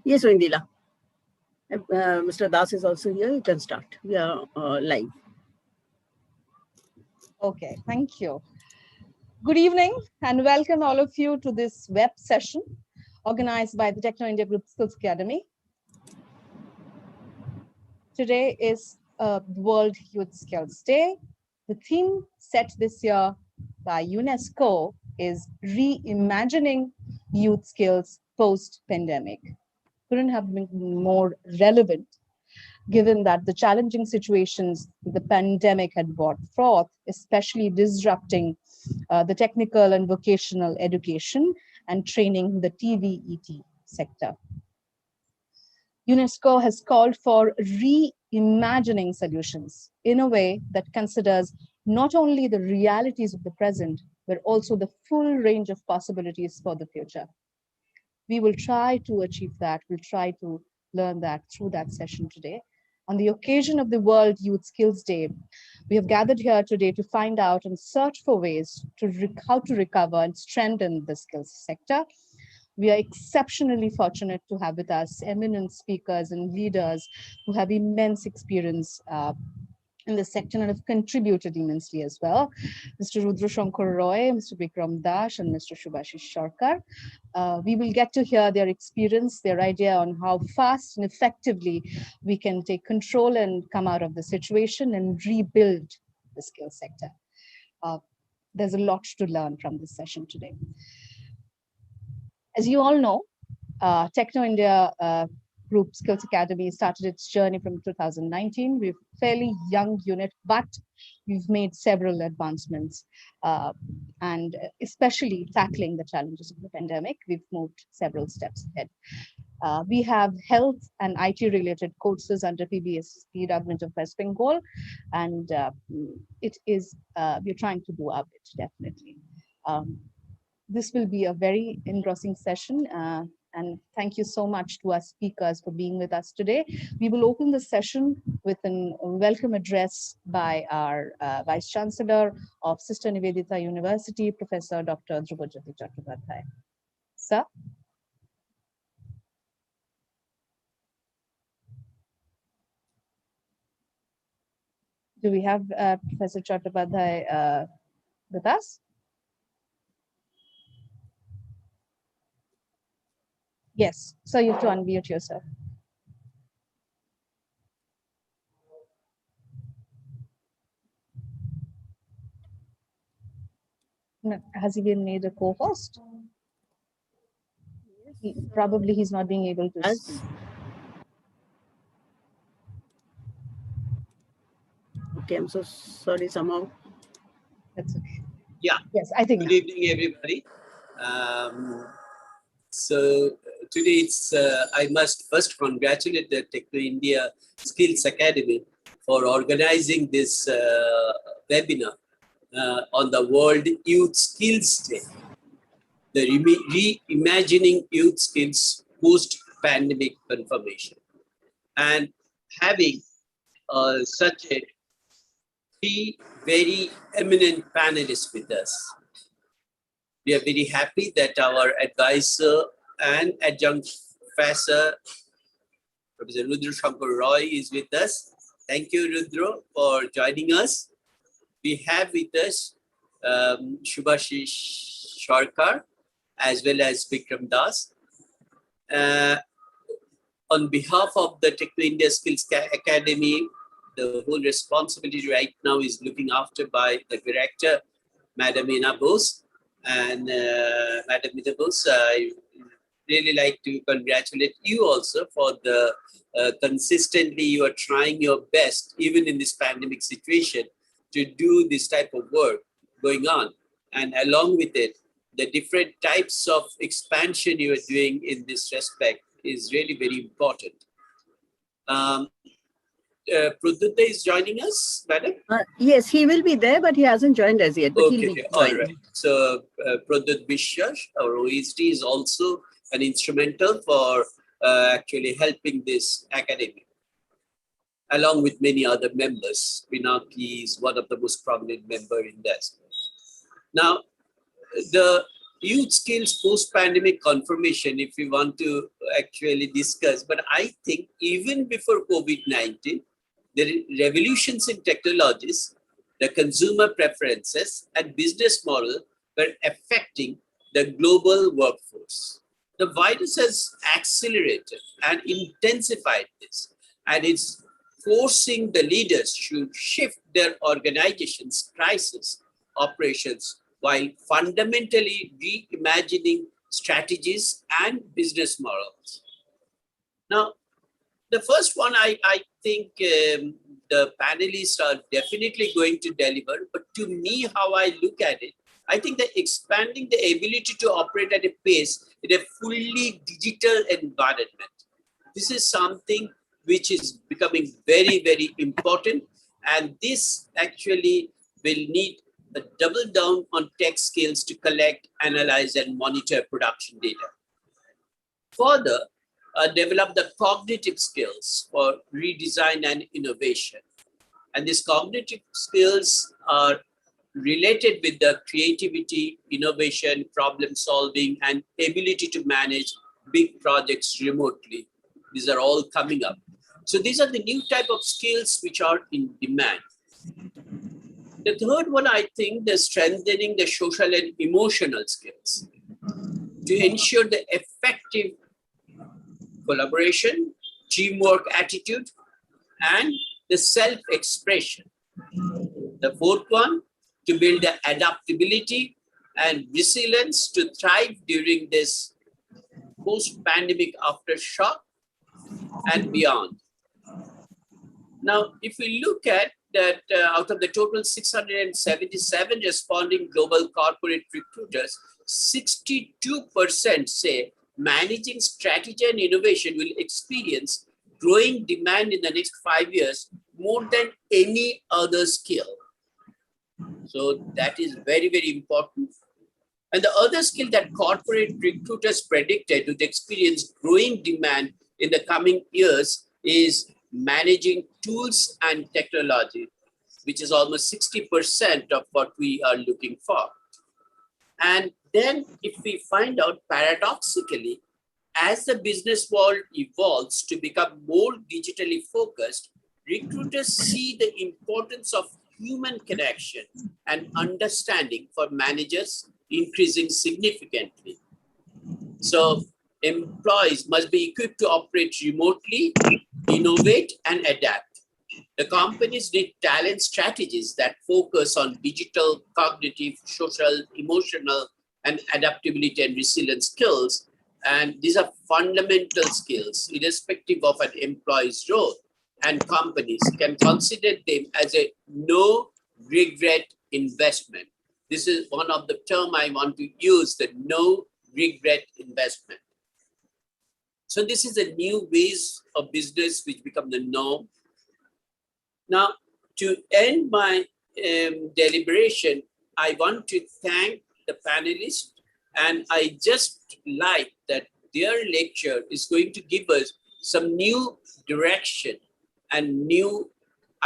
Yes, Indila. Mr. Das is also here. You can start. We are live. Okay, thank you. Good evening and welcome all of you to this web session organized by the Techno India Group Skills Academy. Today is World Youth Skills Day. The theme set this year by UNESCO is Reimagining Youth Skills Post-Pandemic. Couldn't have been more relevant given that the challenging situations the pandemic had brought forth, especially disrupting the technical and vocational education and training the TVET sector. UNESCO has called for reimagining solutions in a way that considers not only the realities of the present, but also the full range of possibilities for the future. We will try to achieve that. We'll try to learn that through that session today. On the occasion of the World Youth Skills Day, we have gathered here today to find out and search for ways to how to recover and strengthen the skills sector. We are exceptionally fortunate to have with us eminent speakers and leaders who have immense experience in the sector and have contributed immensely as well. Mr. Rudra Shankar Roy, Mr. Bikram Das, and Mr. Shubhashish Sarkar. We will get to hear their experience, their idea on how fast and effectively we can take control and come out of the situation and rebuild the skills sector. There's a lot to learn from this session today. As you all know, Techno India Group Skills Academy started its journey from 2019. We're a fairly young unit, but we've made several advancements, and especially tackling the challenges of the pandemic, we've moved several steps ahead. We have health and IT related courses under PBSP Government of West Bengal, and we're trying to do our bit, definitely. This will be a very engrossing session, and thank you so much to our speakers for being with us today. We will open the session with a welcome address by our Vice Chancellor of Sister Nivedita University, Professor Dr. Dhrubajyoti Chattopadhyay. Sir. Do we have Professor Chattopadhyay with us? Yes, so you have to unmute yourself. Has he been made a co-host? Probably he's not being able to speak. Okay, I'm so sorry somehow. That's okay. Yeah. Yes, I think. Good evening, everybody. So today I must first congratulate the Techno India Skills Academy for organizing this webinar on the World Youth Skills Day, the Reimagining Youth Skills Post-Pandemic Confirmation, and having such a three very eminent panelists with us. We are very happy that our advisor and adjunct professor, Professor Rudra Shankar Roy, is with us. Thank you, Rudra, for joining us. We have with us Shubhashish Sarkar as well as Bikram Das. On behalf of the Techno India Skills Academy, the whole responsibility right now is looking after by the director, Madam Ina Bose. And Madam Ina Bose, I really like to congratulate you also for the consistently you are trying your best, even in this pandemic situation, to do this type of work going on. And along with it, the different types of expansion you are doing in this respect is really very important. Pradyuta is joining us, madam? Yes, he will be there, but he hasn't joined us yet. But okay, he'll be all right. So Pradyut Bishya, our OSD, is also an instrumental for actually helping this academy, along with many other members. Pinaki is one of the most prominent members in that. Now, the youth skills post-pandemic confirmation, if we want to actually discuss. But I think even before COVID-19, the revolutions in technologies, the consumer preferences, and business model were affecting the global workforce. The virus has accelerated and intensified this, and it's forcing the leaders to shift their organization's crisis operations while fundamentally reimagining strategies and business models. Now, the first one, I think the panelists are definitely going to deliver, but to me, how I look at it, I think that expanding the ability to operate at a pace in a fully digital environment, this is something which is becoming very, very important. And this actually will need a double down on tech skills to collect, analyze, and monitor production data. Further, develop the cognitive skills for redesign and innovation. And these cognitive skills are related with the creativity, innovation, problem solving, and ability to manage big projects remotely. These are all coming up. So these are the new type of skills which are in demand. The third one, I think, the strengthening the social and emotional skills to ensure the effective collaboration, teamwork attitude, and the self-expression. The fourth one, to build the adaptability and resilience to thrive during this post-pandemic aftershock and beyond. Now, if we look at that, out of the total 677 responding global corporate recruiters, 62% say managing strategy and innovation will experience growing demand in the next 5 years more than any other skill. So that is very, very important. And the other skill that corporate recruiters predicted would experience growing demand in the coming years is managing tools and technology, which is almost 60% of what we are looking for. And then if we find out, paradoxically, as the business world evolves to become more digitally focused, recruiters see the importance of human connection and understanding for managers increasing significantly. So employees must be equipped to operate remotely, innovate, and adapt. The companies need talent strategies that focus on digital, cognitive, social, emotional, and adaptability and resilience skills. And these are fundamental skills, irrespective of an employee's role. And companies can consider them as a no regret investment. This is one of the terms I want to use, the no regret investment. So this is a new ways of business which become the norm. Now, to end my deliberation, I want to thank the panelists, and I just like that their lecture is going to give us some new direction and new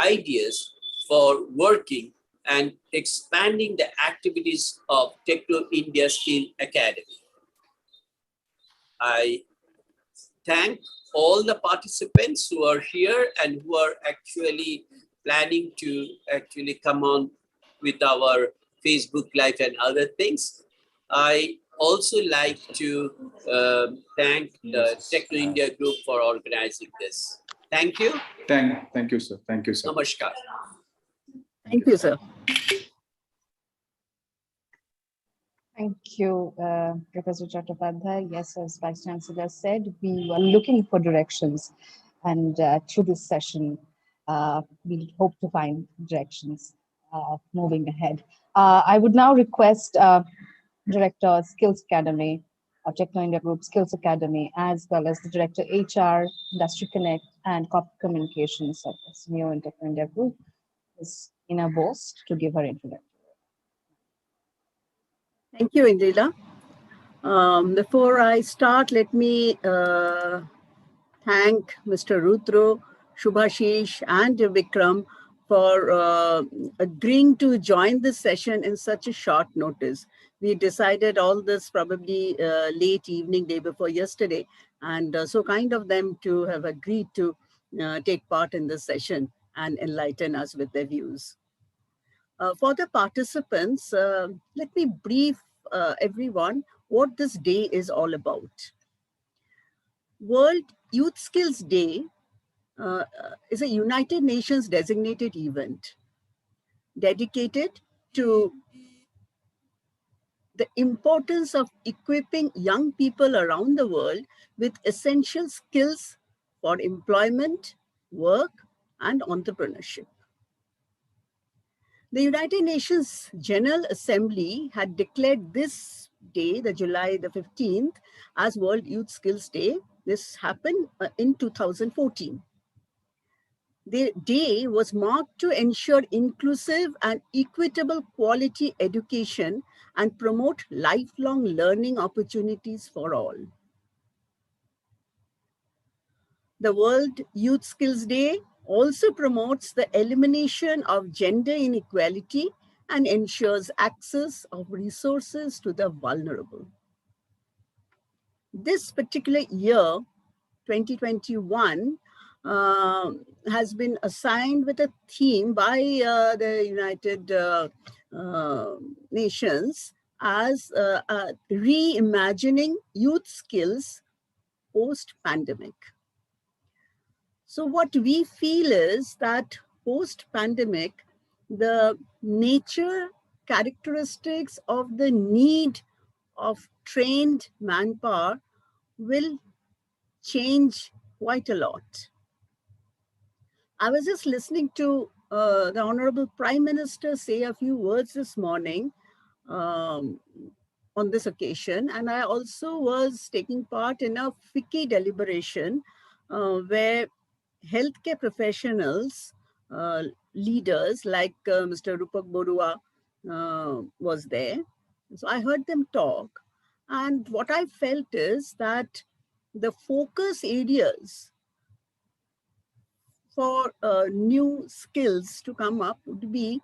ideas for working and expanding the activities of Techno India Skill Academy. I thank all the participants who are here and who are actually planning to actually come on with our Facebook Live and other things. I also like to thank the Techno India Group for organizing this. Thank you. Thank you, sir. Thank you, sir. Namaskar. Thank you, sir. Thank you, Professor Chattopadhyay. Yes, as Vice Chancellor said, we were looking for directions, and through this session, we hope to find directions moving ahead. I would now request Director Skills Academy, Techno India Group Skills Academy, as well as the Director HR, Industry Connect, and Corporate Communications of SMU and Techno India Group, Ms. Ina Bose, to give her introduction. Thank you, Indira. Before I start, let me thank Mr. Rudro, Shubhashish, and Bikram for agreeing to join this session in such a short notice. We decided all this probably late evening, day before yesterday, and so kind of them to have agreed to take part in this session and enlighten us with their views. For the participants, let me brief everyone what this day is all about. World Youth Skills Day is a United Nations designated event dedicated to the importance of equipping young people around the world with essential skills for employment, work, and entrepreneurship. The United Nations General Assembly had declared this day, the July the 15th, as World Youth Skills Day. This happened in 2014. The day was marked to ensure inclusive and equitable quality education and promote lifelong learning opportunities for all. The World Youth Skills Day also promotes the elimination of gender inequality and ensures access of resources to the vulnerable. This particular year, 2021, has been assigned with a theme by the United Nations as Reimagining Youth Skills Post-Pandemic. So what we feel is that post-pandemic, the nature, characteristics of the need of trained manpower will change quite a lot. I was just listening to the Honorable Prime Minister say a few words this morning on this occasion, and I also was taking part in a FICCI deliberation where healthcare professionals, leaders like Mr. Rupak Borua was there. So I heard them talk, and what I felt is that the focus areas for new skills to come up would be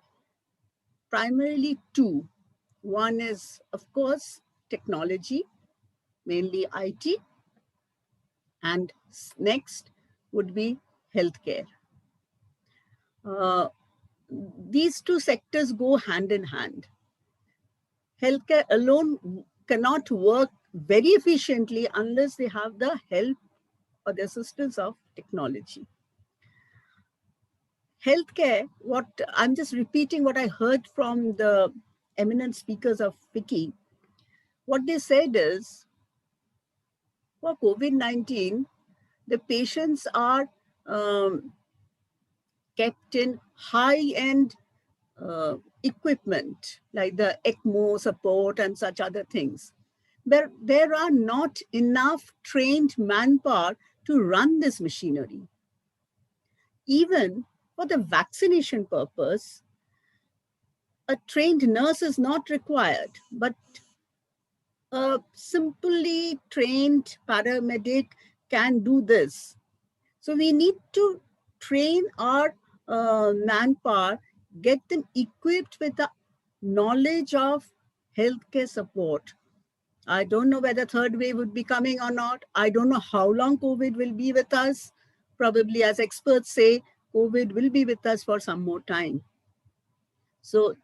primarily two. One is, of course, technology, mainly IT, and next would be healthcare. These two sectors go hand in hand. Healthcare alone cannot work very efficiently unless they have the help or the assistance of technology. Healthcare, what I'm just repeating what I heard from the eminent speakers of FICCI. What they said is, for COVID-19, the patients are kept in high-end equipment, like the ECMO support and such other things. There are not enough trained manpower to run this machinery. Even for the vaccination purpose, a trained nurse is not required, but a simply trained paramedic can do this. So we need to train our manpower, get them equipped with the knowledge of healthcare support. I don't know whether third wave would be coming or not. I don't know how long COVID will be with us. Probably, as experts say, COVID will be with us for some more time. So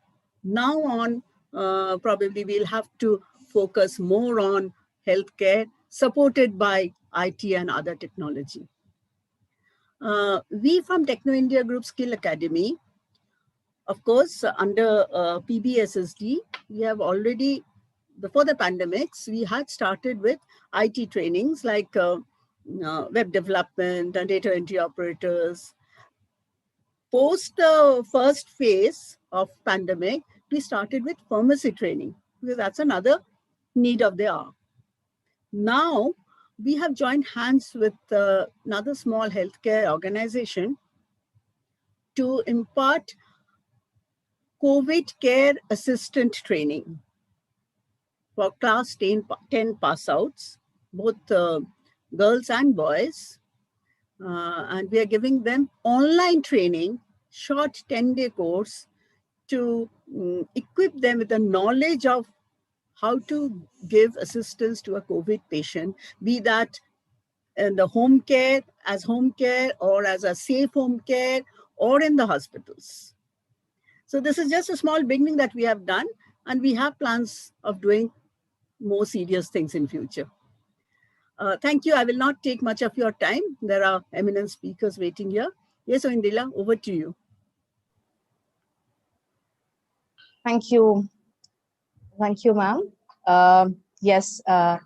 now on, probably we'll have to focus more on healthcare supported by IT and other technology. We from Techno India Group Skill Academy, of course, under PBSSD, we have already, before the pandemics, we had started with IT trainings like web development and data entry operators. Post the first phase of pandemic, we started with pharmacy training because that's another need of the hour. Now, we have joined hands with another small healthcare organization to impart COVID care assistant training for class 10 pass outs, both girls and boys. And we are giving them online training short 10-day course to equip them with the knowledge of how to give assistance to a COVID patient, be that in the home care, as home care, or as a safe home care, or in the hospitals. So this is just a small beginning that we have done, and we have plans of doing more serious things in future. Thank you. I will not take much of your time. There are eminent speakers waiting here. Yes, Indila, over to you. Thank you. Thank you, ma'am. Yes, our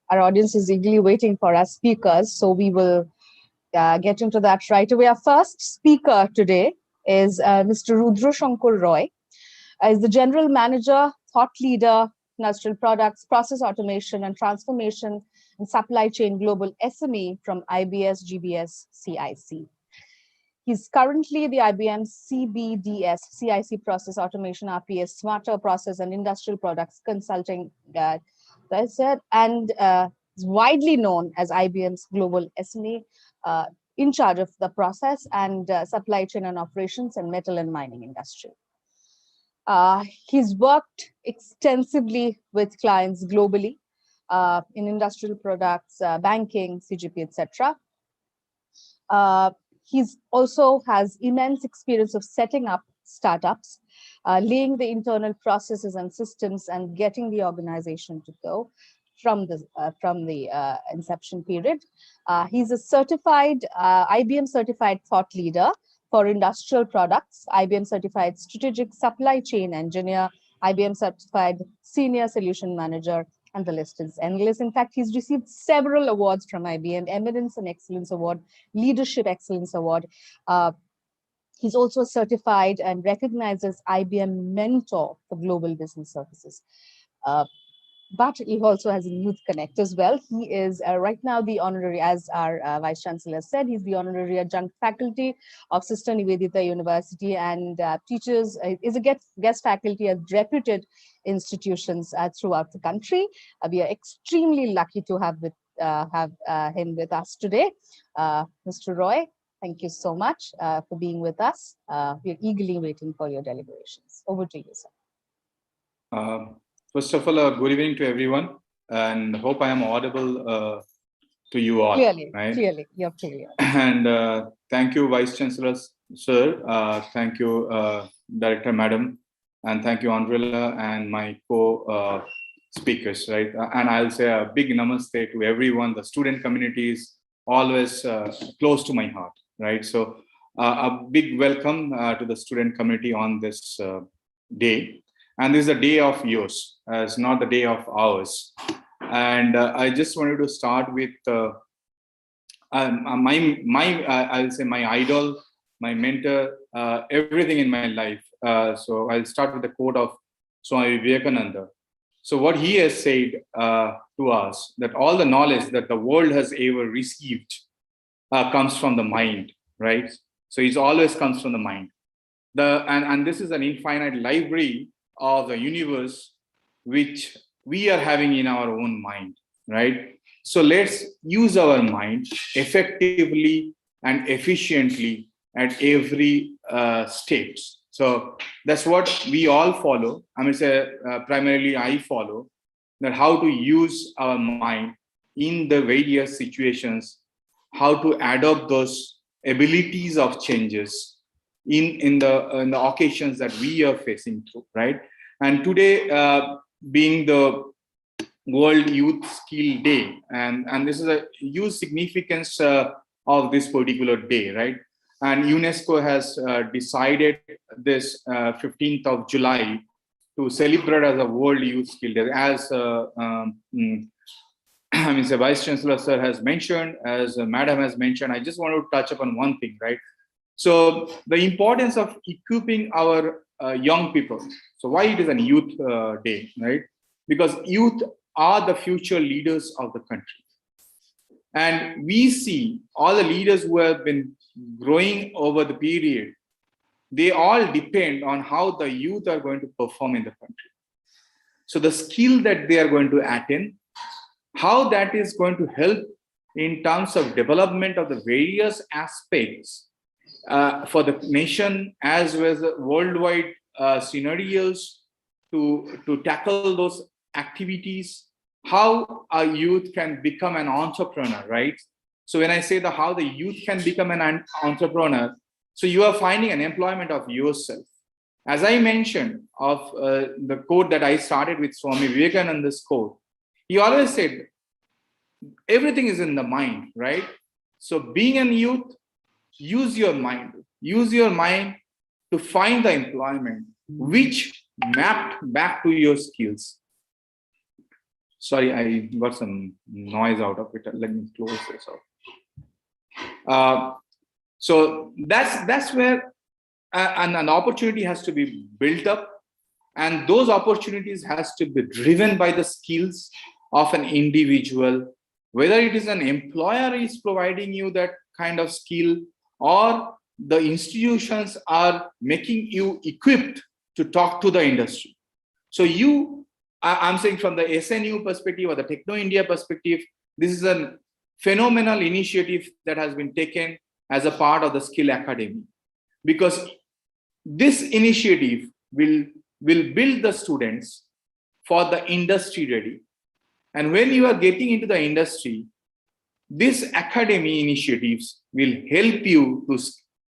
audience is eagerly waiting for our speakers, so we will get into that right away. Our first speaker today is Mr. Rudra Shankar Roy. Is the General Manager, Thought Leader, Industrial Products, Process Automation and Transformation and Supply Chain Global SME from IBS GBS CIC. He's currently the IBM CBDS, CIC Process Automation, RPS, Smarter Process and Industrial Products Consulting, and is widely known as IBM's Global SME, in charge of the process and supply chain and operations and metal and mining industry. He's worked extensively with clients globally in industrial products, banking, CGP, etc. He's also has immense experience of setting up startups, laying the internal processes and systems and getting the organization to go from the inception period. He's a certified IBM certified thought leader for industrial products, IBM certified strategic supply chain engineer, IBM certified senior solution manager, and the list is endless. In fact, he's received several awards from IBM, Eminence and Excellence Award, Leadership Excellence Award. He's also certified and recognized as IBM Mentor for Global Business Services. But he also has a youth connect as well. He is right now the honorary, as our Vice Chancellor said, he's the honorary adjunct faculty of Sister Nivedita University and teaches, is a guest faculty at reputed institutions throughout the country. We are extremely lucky to have him with us today. Mr. Roy, thank you so much for being with us. We're eagerly waiting for your deliberations. Over to you, sir. First of all, good evening to everyone, and hope I am audible to you all. Clearly, right? Clearly, you're clear. And thank you, Vice Chancellor, sir. Thank you, Director, Madam, and thank you, Andrella, and my co-speakers, right? And I'll say a big namaste to everyone. The student community is always close to my heart, right? So a big welcome to the student community on this day. And this is a day of yours, it's not the day of ours. And I just wanted to start with I'll say my idol, my mentor, everything in my life. So I'll start with the quote of Swami Vivekananda. So what he has said to us, that all the knowledge that the world has ever received comes from the mind, right? So it always comes from the mind. And this is an infinite library of the universe, which we are having in our own mind, right? So let's use our mind effectively and efficiently at every stage. So that's what we all follow. I mean, primarily I follow that how to use our mind in the various situations, how to adopt those abilities of changes in the occasions that we are facing through, right? And today being the World Youth Skill Day, and this is a huge significance of this particular day, right? And UNESCO has decided this 15th of July to celebrate as a World Youth Skill Day. As I mean, the Vice Chancellor sir has mentioned, as Madam has mentioned, I just want to touch upon one thing, right? So the importance of equipping our young people. So why it is a youth day, right? Because youth are the future leaders of the country. And we see all the leaders who have been growing over the period, they all depend on how the youth are going to perform in the country. So the skill that they are going to attain, how that is going to help in terms of development of the various aspects for the nation as well as the worldwide scenarios to tackle those activities, how a youth can become an entrepreneur, right? So when I say how the youth can become an entrepreneur, so you are finding an employment of yourself. As I mentioned of the quote that I started with, Swami Vivekananda's quote, he always said, everything is in the mind, right? So being a youth, use your mind to find the employment which mapped back to your skills. Sorry, I got some noise out of it. Let me close this out. So that's where an opportunity has to be built up, and those opportunities has to be driven by the skills of an individual, whether it is an employer is providing you that kind of skill, or the institutions are making you equipped to talk to the industry. So I'm saying from the SNU perspective or the Techno India perspective, this is a phenomenal initiative that has been taken as a part of the Skill Academy, because this initiative will build the students for the industry ready. And when you are getting into the industry, these academy initiatives will help you to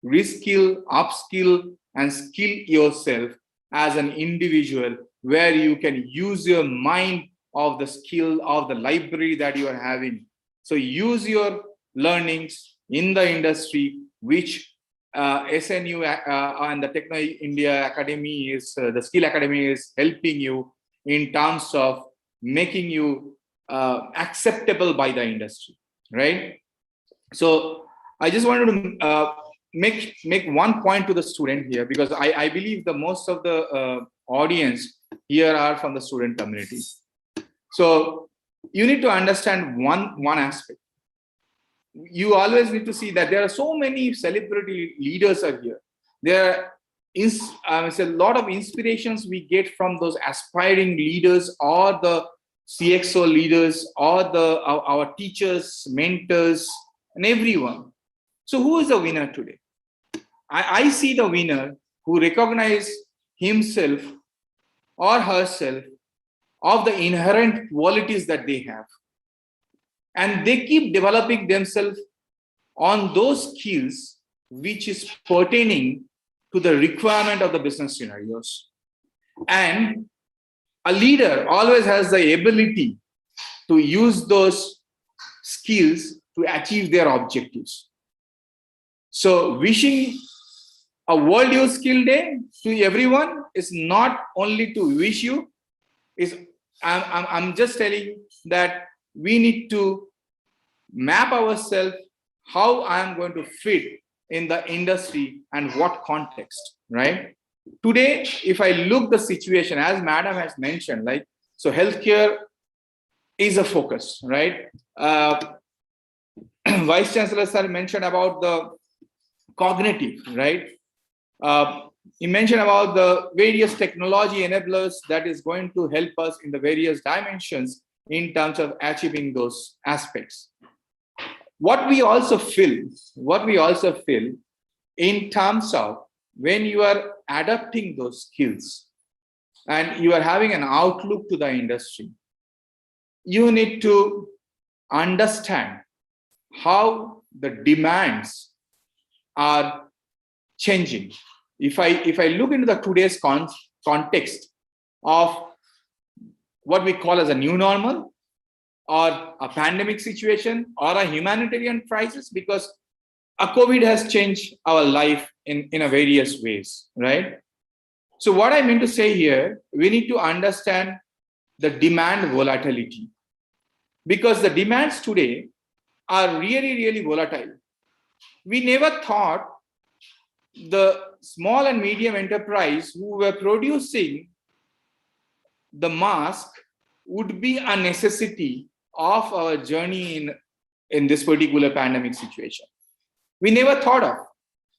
reskill, upskill, and skill yourself as an individual, where you can use your mind of the skill of the library that you are having. So use your learnings in the industry, which SNU and the Techno India Academy the Skill Academy is helping you in terms of making you acceptable by the industry, right? So I just wanted to make one point to the student here, because I believe the most of the audience here are from the student community. So you need to understand one aspect. You always need to see that there are so many celebrity leaders are here. There is a lot of inspirations we get from those aspiring leaders, or the CXO leaders, or our teachers, mentors, and everyone. So who is the winner today? I see the winner who recognize himself or herself of the inherent qualities that they have. And they keep developing themselves on those skills which is pertaining to the requirement of the business scenarios. And a leader always has the ability to use those skills to achieve their objectives. So wishing a World Youth Skill Day to everyone is not only to wish you, I'm just telling that we need to map ourselves how I am going to fit in the industry and what context, right? Today, if I look the situation, as Madam has mentioned, like, so healthcare is a focus, right? Vice Chancellor sir mentioned about the cognitive, right? He mentioned about the various technology enablers that is going to help us in the various dimensions in terms of achieving those aspects. What we also feel in terms of when you are adapting those skills and you are having an outlook to the industry, you need to understand how the demands are changing. If I look into the today's context of what we call as a new normal, or a pandemic situation, or a humanitarian crisis, because a COVID has changed our life in a various ways, right? So what I mean to say here, we need to understand the demand volatility, because the demands today are really, really volatile. We never thought the small and medium enterprise who were producing the mask would be a necessity of our journey in this particular pandemic situation. We never thought of.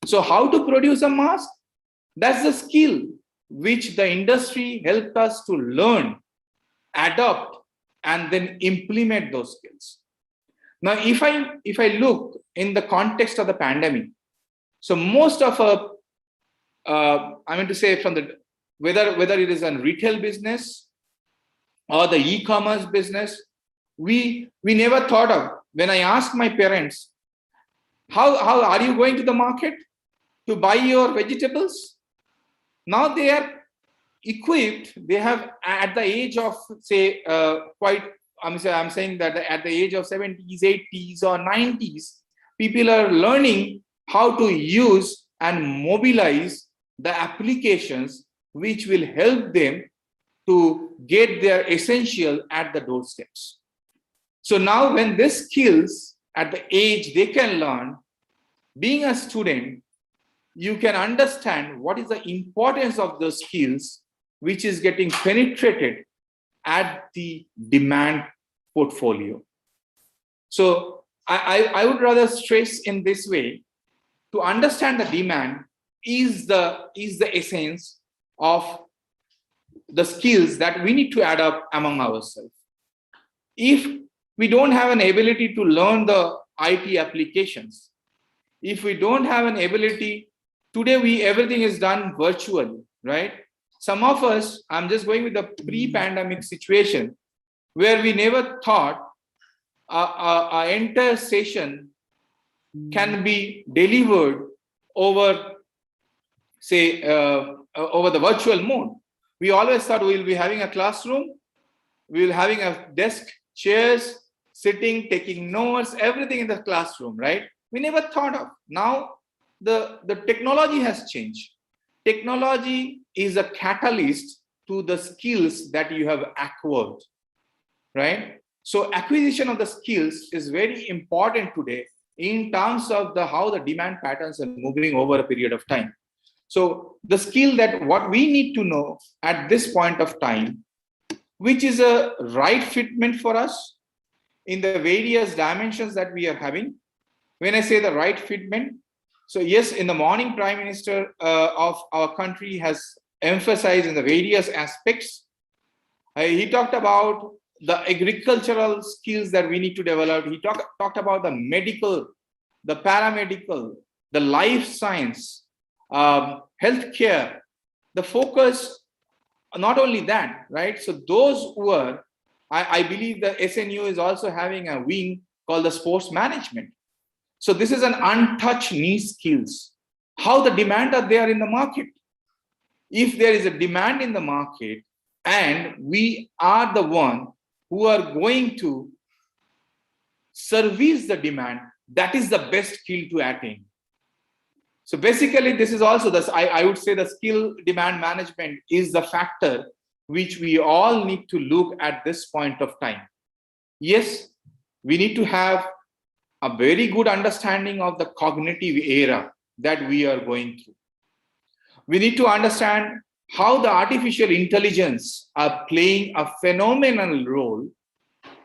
So how to produce a mask? That's the skill which the industry helped us to learn, adopt, and then implement those skills. Now, if I look in the context of the pandemic, So most of I mean to say from the, whether it is a retail business or the e-commerce business, we never thought of. When I asked my parents, how are you going to the market to buy your vegetables? Now they are equipped. They have, at the age of say I'm saying that at the age of 70s, 80s or 90s, people are learning how to use and mobilize the applications which will help them to get their essential at the doorsteps. So now when these skills at the age they can learn, being a student, you can understand what is the importance of those skills which is getting penetrated at the demand portfolio. So I would rather stress in this way, to understand the demand is the essence of the skills that we need to add up among ourselves. If we don't have an ability to learn the IT applications, if we don't have an ability, today everything is done virtually, right? Some of us, I'm just going with the pre-pandemic situation, where we never thought our entire session can be delivered over, say, over the virtual mode. We always thought we'll be having a classroom, we'll having a desk, chairs, sitting, taking notes, everything in the classroom, right? We never thought of. Now the technology has changed. Technology is a catalyst to the skills that you have acquired, right? So acquisition of the skills is very important today in terms of how the demand patterns are moving over a period of time. So the skill that what we need to know at this point of time, which is a right fitment for us in the various dimensions that we are having. When I say the right fitment, so yes, in the morning, Prime Minister of our country has emphasized in the various aspects. He talked about the agricultural skills that we need to develop. He talked about the medical, the paramedical, the life science, healthcare, the focus, not only that, right? So those who are, I believe the SNU is also having a wing called the sports management. So this is an untouched niche skills. How the demand are there in the market. If there is a demand in the market and we are the one who are going to service the demand, that is the best skill to attain. So basically, this is also this, I would say the skill demand management is the factor which we all need to look at this point of time. Yes, we need to have a very good understanding of the cognitive era that we are going through. We need to understand how the artificial intelligence are playing a phenomenal role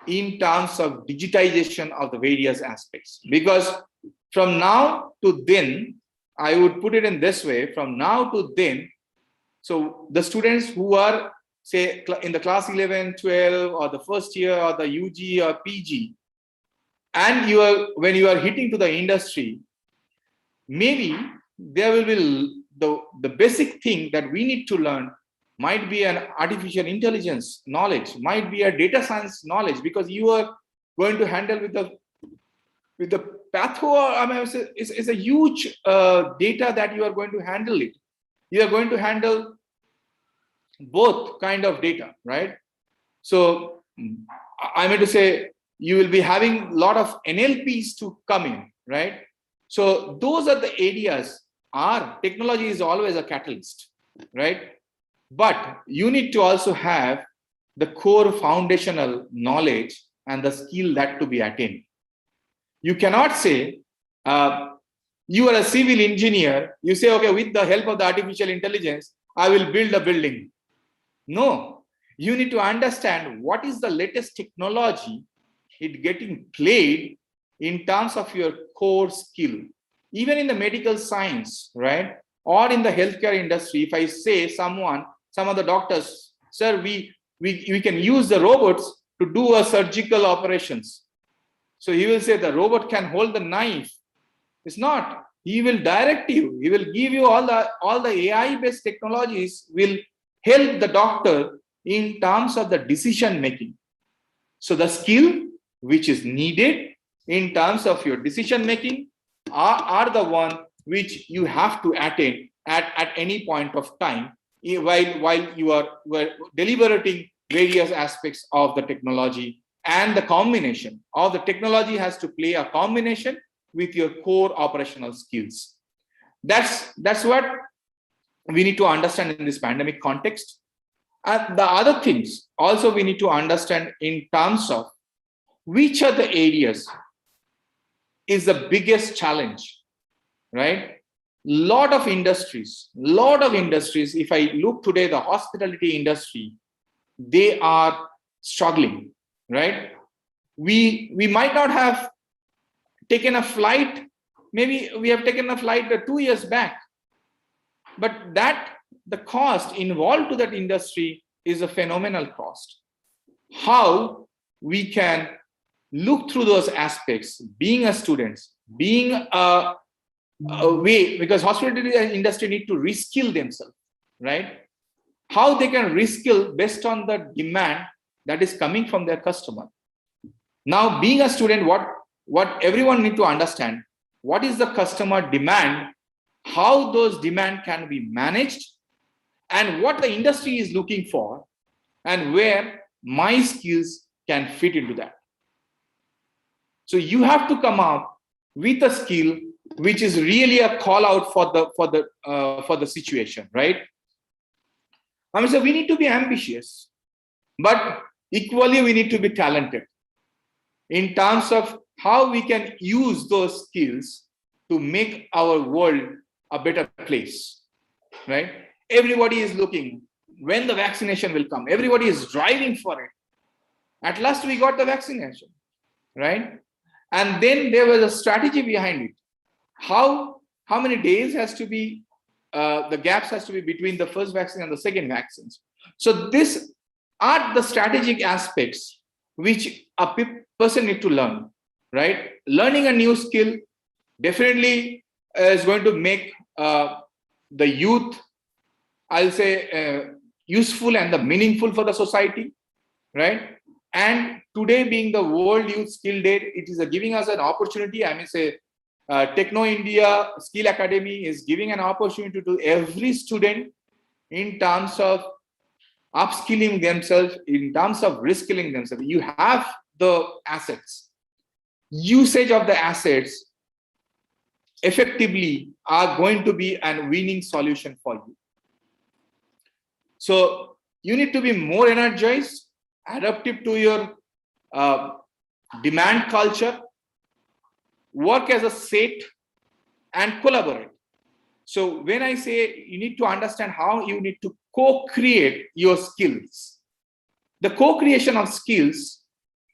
in terms of digitization of the various aspects. Because from now to then, I would put it in this way, from now to then, so the students who are, say, in the class 11, 12, or the first year, or the UG or PG, and when you are hitting to the industry, maybe there will be the basic thing that we need to learn might be an artificial intelligence knowledge, might be a data science knowledge, because you are going to handle with the patho. I mean, it's a huge data that you are going to handle it. You are going to handle both kind of data, right? So I mean to say, you will be having a lot of NLPs to come in, right? So those are the areas. Our technology is always a catalyst, right? But you need to also have the core foundational knowledge and the skill that to be attained. You cannot say, you are a civil engineer, you say, okay, with the help of the artificial intelligence, I will build a building. No, you need to understand what is the latest technology it getting played in terms of your core skill. Even in the medical science, right? Or in the healthcare industry, if I say some of the doctors, sir, we can use the robots to do a surgical operations. So he will say the robot can hold the knife. It's not. He will direct you. He will give you all the AI-based technologies will help the doctor in terms of the decision making. So the skill which is needed in terms of your decision making are the one which you have to attain at any point of time while you are deliberating various aspects of the technology, and the combination of the technology has to play a combination with your core operational skills. That's what we need to understand in this pandemic context. And the other things also we need to understand in terms of which are the areas is the biggest challenge, right? Lot of industries, if I look today, the hospitality industry, they are struggling, right? We might not have taken a flight, maybe we have taken a flight 2 years back, but that the cost involved to that industry is a phenomenal cost. How we can look through those aspects, being a student, being a way, because hospitality industry need to reskill themselves, right? How they can reskill based on the demand that is coming from their customer. Now, being a student, what everyone need to understand, what is the customer demand, how those demand can be managed, and what the industry is looking for, and where my skills can fit into that. So you have to come up with a skill which is really a call out for the situation, right? I mean, so we need to be ambitious, but equally we need to be talented in terms of how we can use those skills to make our world a better place, right? Everybody is looking when the vaccination will come. Everybody is driving for it. At last we got the vaccination, right? And then there was a strategy behind it. How many days has to be, the gaps has to be between the first vaccine and the second vaccines. So these are the strategic aspects which a person need to learn, right? Learning a new skill definitely is going to make the youth, I'll say, useful and the meaningful for the society, right? And today being the World Youth Skill Day, it is giving us an opportunity. I mean, say, Techno India Skill Academy is giving an opportunity to every student in terms of upskilling themselves, in terms of reskilling themselves. You have the assets. Usage of the assets effectively are going to be a winning solution for you. So you need to be more energized, adaptive to your demand culture, work as a set, and collaborate. So when I say you need to understand how you need to co-create your skills, the co-creation of skills,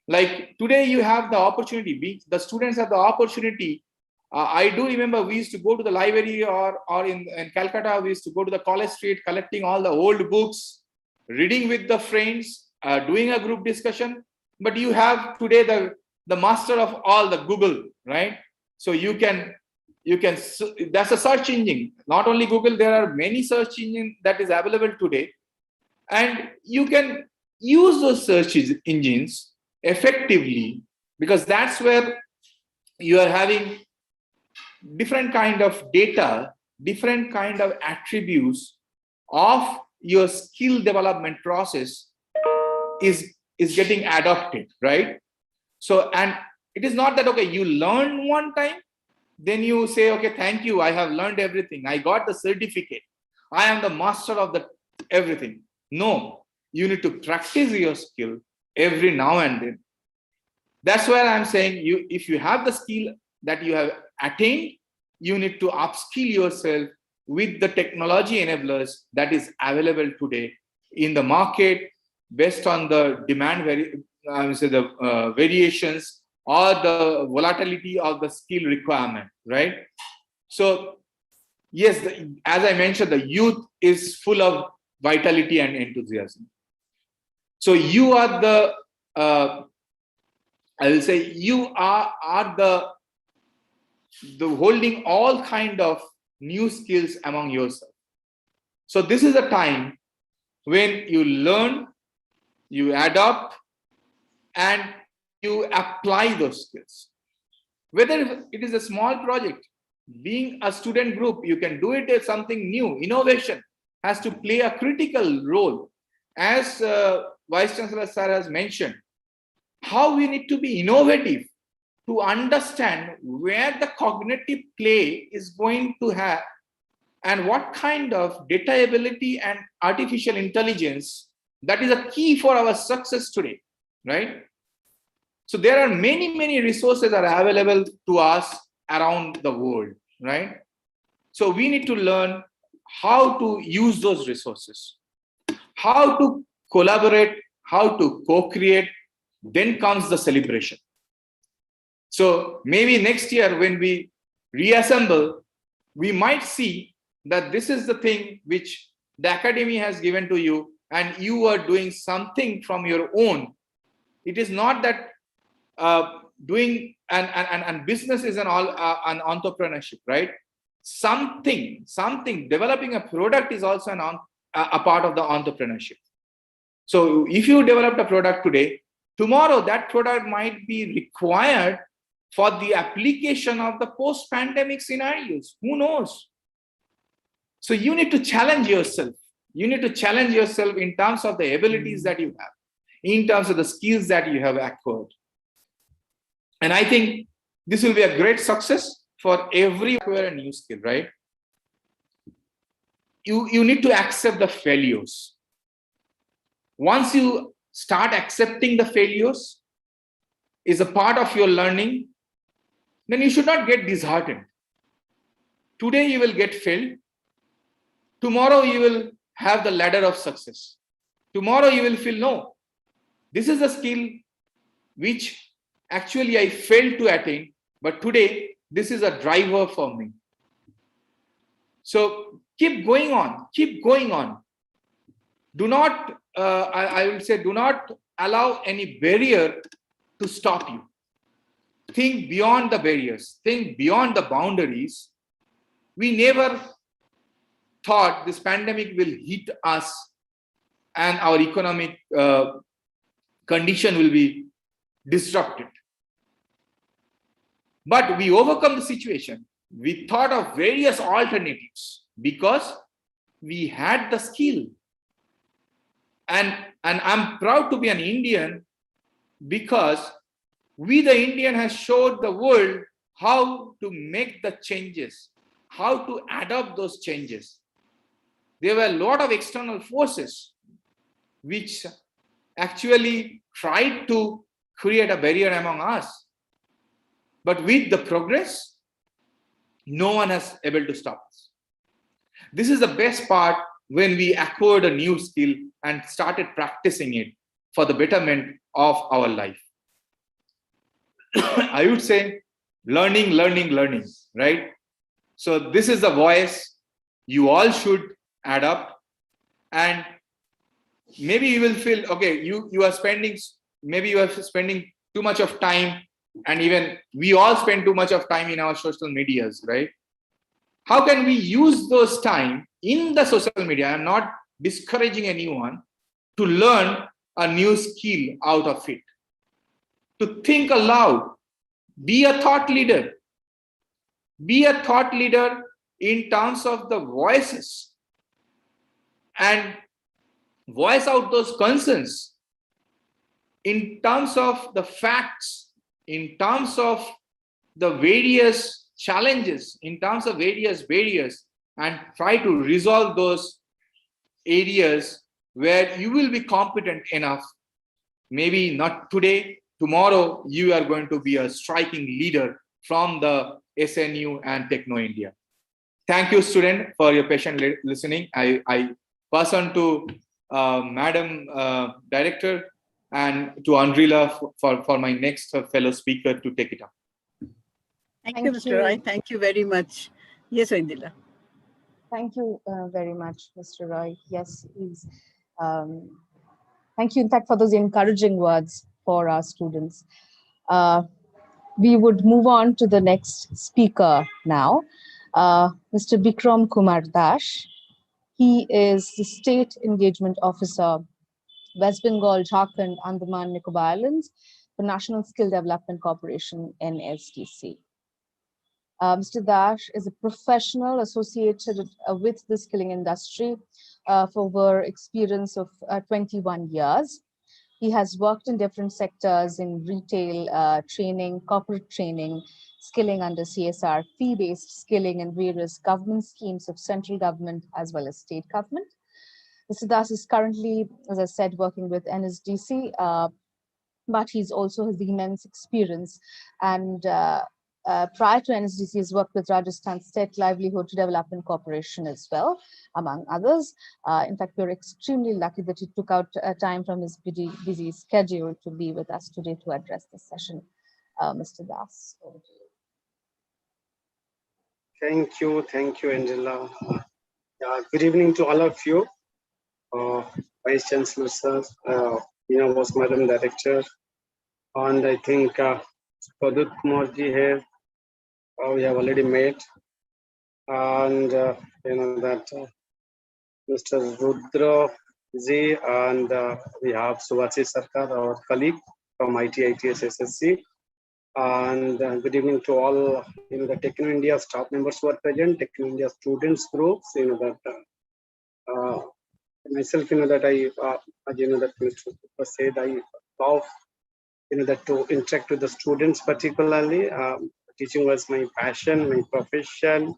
like today you have the opportunity, the students have the opportunity. I do remember we used to go to the library or in Calcutta, we used to go to the College Street, collecting all the old books, reading with the friends, doing a group discussion. But you have today the master of all, the Google, right? So you can, that's a search engine. Not only Google, there are many search engines that is available today. And you can use those search engines effectively, because that's where you are having different kind of data, different kind of attributes of your skill development process is getting adopted, right? So, and it is not that, okay, you learn one time, then you say, okay, thank you, I have learned everything, I got the certificate, I am the master of the everything. No, you need to practice your skill every now and then. That's where I'm saying, if you have the skill that you have attained, you need to upskill yourself with the technology enablers that is available today in the market based on the demand, variations or the volatility of the skill requirement, right? So yes, as I mentioned, the youth is full of vitality and enthusiasm. So you are the, I will say, you are the holding all kind of new skills among yourself. So this is a time when you learn, you adopt, and you apply those skills. Whether it is a small project, being a student group, you can do it as something new. Innovation has to play a critical role. As Vice Chancellor Sir has mentioned, how we need to be innovative to understand where the cognitive play is going to have and what kind of data ability and artificial intelligence that is a key for our success today, right? So there are many resources that are available to us around the world, right? So we need to learn how to use those resources, how to collaborate, how to co-create. Then comes the celebration. So maybe next year when we reassemble, we might see that this is the thing which the academy has given to you and you are doing something from your own. It is not that doing and business is an entrepreneurship, right? Something developing a product is also a part of the entrepreneurship. So if you developed a product today, tomorrow that product might be required for the application of the post-pandemic scenarios. Who knows? So you need to challenge yourself. You need to challenge yourself in terms of the abilities that you have, in terms of the skills that you have acquired. And I think this will be a great success for every acquire a new skill, right? You need to accept the failures. Once you start accepting the failures is a part of your learning, then you should not get disheartened. Today you will get failed. Tomorrow you will have the ladder of success. Tomorrow you will feel, no, this is a skill which actually I failed to attain, but today this is a driver for me. So keep going on, keep going on. Do not, I will say, do not allow any barrier to stop you. Think beyond the barriers, think beyond the boundaries. We never thought this pandemic will hit us and our economic condition will be disrupted. But we overcome the situation. We thought of various alternatives because we had the skill. And I'm proud to be an Indian because we, the Indian, has showed the world how to make the changes, how to adopt those changes. There were a lot of external forces which actually tried to create a barrier among us. But with the progress, no one has able to stop us. This is the best part when we acquired a new skill and started practicing it for the betterment of our life. I would say learning, right? So this is the voice you all should adapt. And maybe you will feel, okay, you are spending, maybe you are spending too much of time, and even we all spend too much of time in our social medias, right? How can we use those time in the social media? I'm not discouraging anyone to learn a new skill out of it. To think aloud, be a thought leader. Be a thought leader in terms of the voices and voice out those concerns in terms of the facts, in terms of the various challenges, in terms of various barriers, and try to resolve those areas where you will be competent enough. Maybe not today, tomorrow you are going to be a striking leader from the SNU and Techno India. Thank you, student, for your patient listening. I pass on to Madam Director and to Andrila for my next fellow speaker to take it up. Thank you, Mr. Roy. Thank you very much. Yes, Indila. Thank you very much, Mr. Roy. Yes, please. Thank you, in fact, for those encouraging words for our students. we would move on to the next speaker now, Mr. Bikram Kumar Dash. He is the State Engagement Officer, West Bengal, Jharkhand, Andaman, Nicobar Islands for National Skill Development Corporation, NSDC. Mr. Dash is a professional associated with the skilling industry for over experience of 21 years. He has worked in different sectors in retail, training, corporate training, skilling under CSR, fee-based skilling in various government schemes of central government as well as state government. Mr. Das is currently, as I said, working with NSDC, but he's also has the immense experience. And prior to NSDC, he's worked with Rajasthan State Livelihood Development Corporation as well, among others. In fact, we're extremely lucky that he took out time from his busy schedule to be with us today to address this session. Mr. Das, over to you. Thank you, Angela. Good evening to all of you, Vice Chancellor Sir, was Madam Director, and I think Pradut Kumarji here, we have already met, and that Mr. Rudra Ji, and we have Subhashi Sarkar, our colleague from ITS SSC. And good evening to all the Techno India staff members who are present, Techno India students groups. Myself, that I, that Mr. said, I love that to interact with the students particularly. Teaching was my passion, my profession,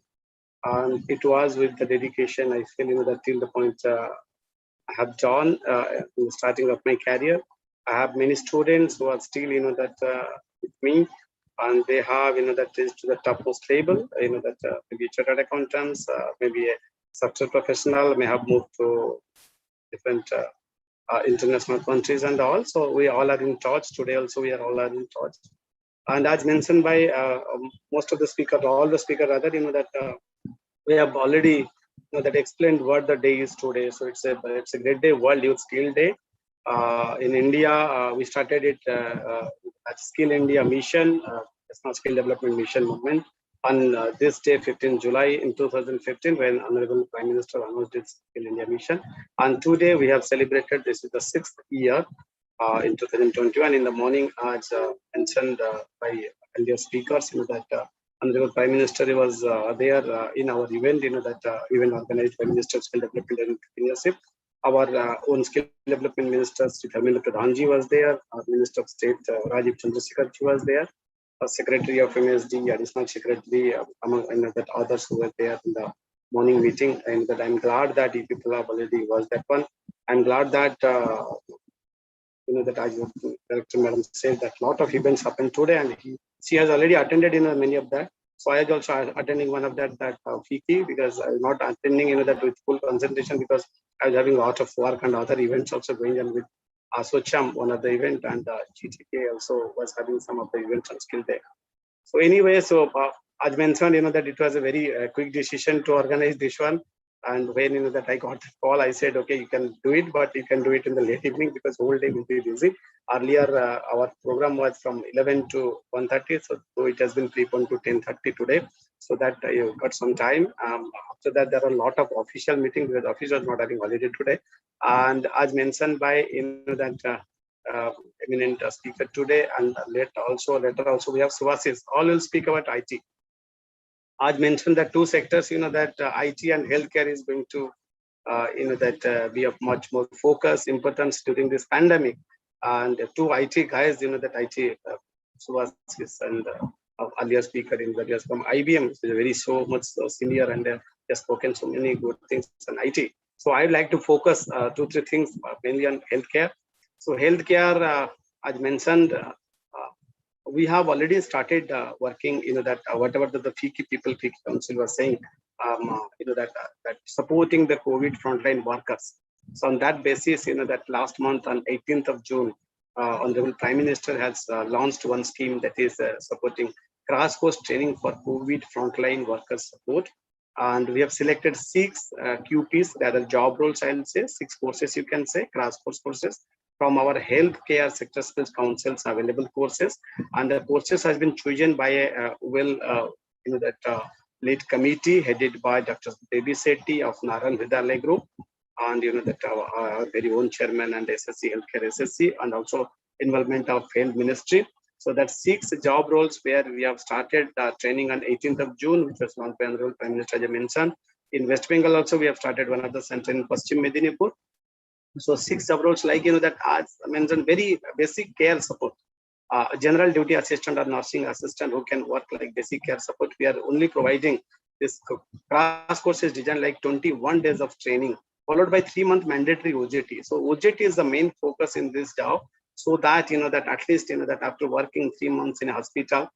and it was with the dedication I feel that till the point I have done in the starting of my career. I have many students who are still that with me, and they have that is to the topmost level. That maybe chartered accountants, maybe a software professional may have moved to different international countries and all. So we all are in touch today. Also, we are all in touch. And as mentioned by most of the speakers, all the speakers rather, that we have already that explained what the day is today. So it's a great day, World Youth Skill Day. In India, we started it at Skill India Mission, National Skill Development Mission movement, on this day, 15 July in 2015, when Honorable Prime Minister announced its Skill India Mission. And today we have celebrated, this is the 6th year in 2021. In the morning, as mentioned by earlier speakers, that Honorable Prime Minister was there in our event, that event organized by Minister of Skill Development and Entrepreneurship. Our own Skill Development Minister, Sri Dharmendra Pradhanji was there. Our Minister of State, Rajiv Chandrasekharji was there. Secretary of MSD, Additional Secretary, among that others who were there in the morning meeting. And that I'm glad that you people have already watched that one. I'm glad that that as Director Madam said that a lot of events happened today, and she has already attended many of that. So I was also attending one of that FICI, because I was not attending that with full concentration, because I was having a lot of work and other events also going on with Asocham, one of the event, and GTK also was having some of the events on Skill Day. So anyway, so as mentioned, that it was a very quick decision to organize this one. And when that I got the call, I said, okay, you can do it, but you can do it in the late evening because whole day will be busy. Earlier, our program was from 11 to 1:30, so it has been preponed to 10:30 today, so that you got some time. After that, there are a lot of official meetings because the office was not having holiday today. And as mentioned by that eminent speaker today, and later also we have Subhasis. All will speak about IT. As mentioned, that two sectors, that IT and healthcare is going to, be of much more focus, importance during this pandemic. And two IT guys, that IT, Subhasis and earlier speaker in various from IBM, is very so much senior, and has spoken so many good things on IT. So I'd like to focus 2-3 things mainly on healthcare. So healthcare, as mentioned, we have already started working, that whatever the FICI people, FICI Council was saying, that supporting the COVID frontline workers. So on that basis, that last month on 18th of June, Honorable Prime Minister has launched one scheme that is supporting crash course training for COVID frontline workers support. And we have selected 6 QPs, that are job roles, I will say, 6 courses you can say, crash course courses. from our healthcare sector skills councils available courses, and the courses has been chosen by a lead committee headed by Dr. Devi Sethi of Naran Vidyalaya Group, and that our very own chairman and SSC Healthcare SSC, and also involvement of Health Ministry. So that's 6 job roles where we have started training on 18th of June, which was launched by Honorable Prime Minister, as I mentioned. In West Bengal also, we have started one of the center in Paschim Medinipur. So 6 job roles, like that, as I mentioned, very basic care support. General duty assistant or nursing assistant who can work like basic care support. We are only providing this crash course is designed like 21 days of training, followed by 3-month mandatory OJT. So OJT is the main focus in this job, so that that at least that after working 3 months in a hospital,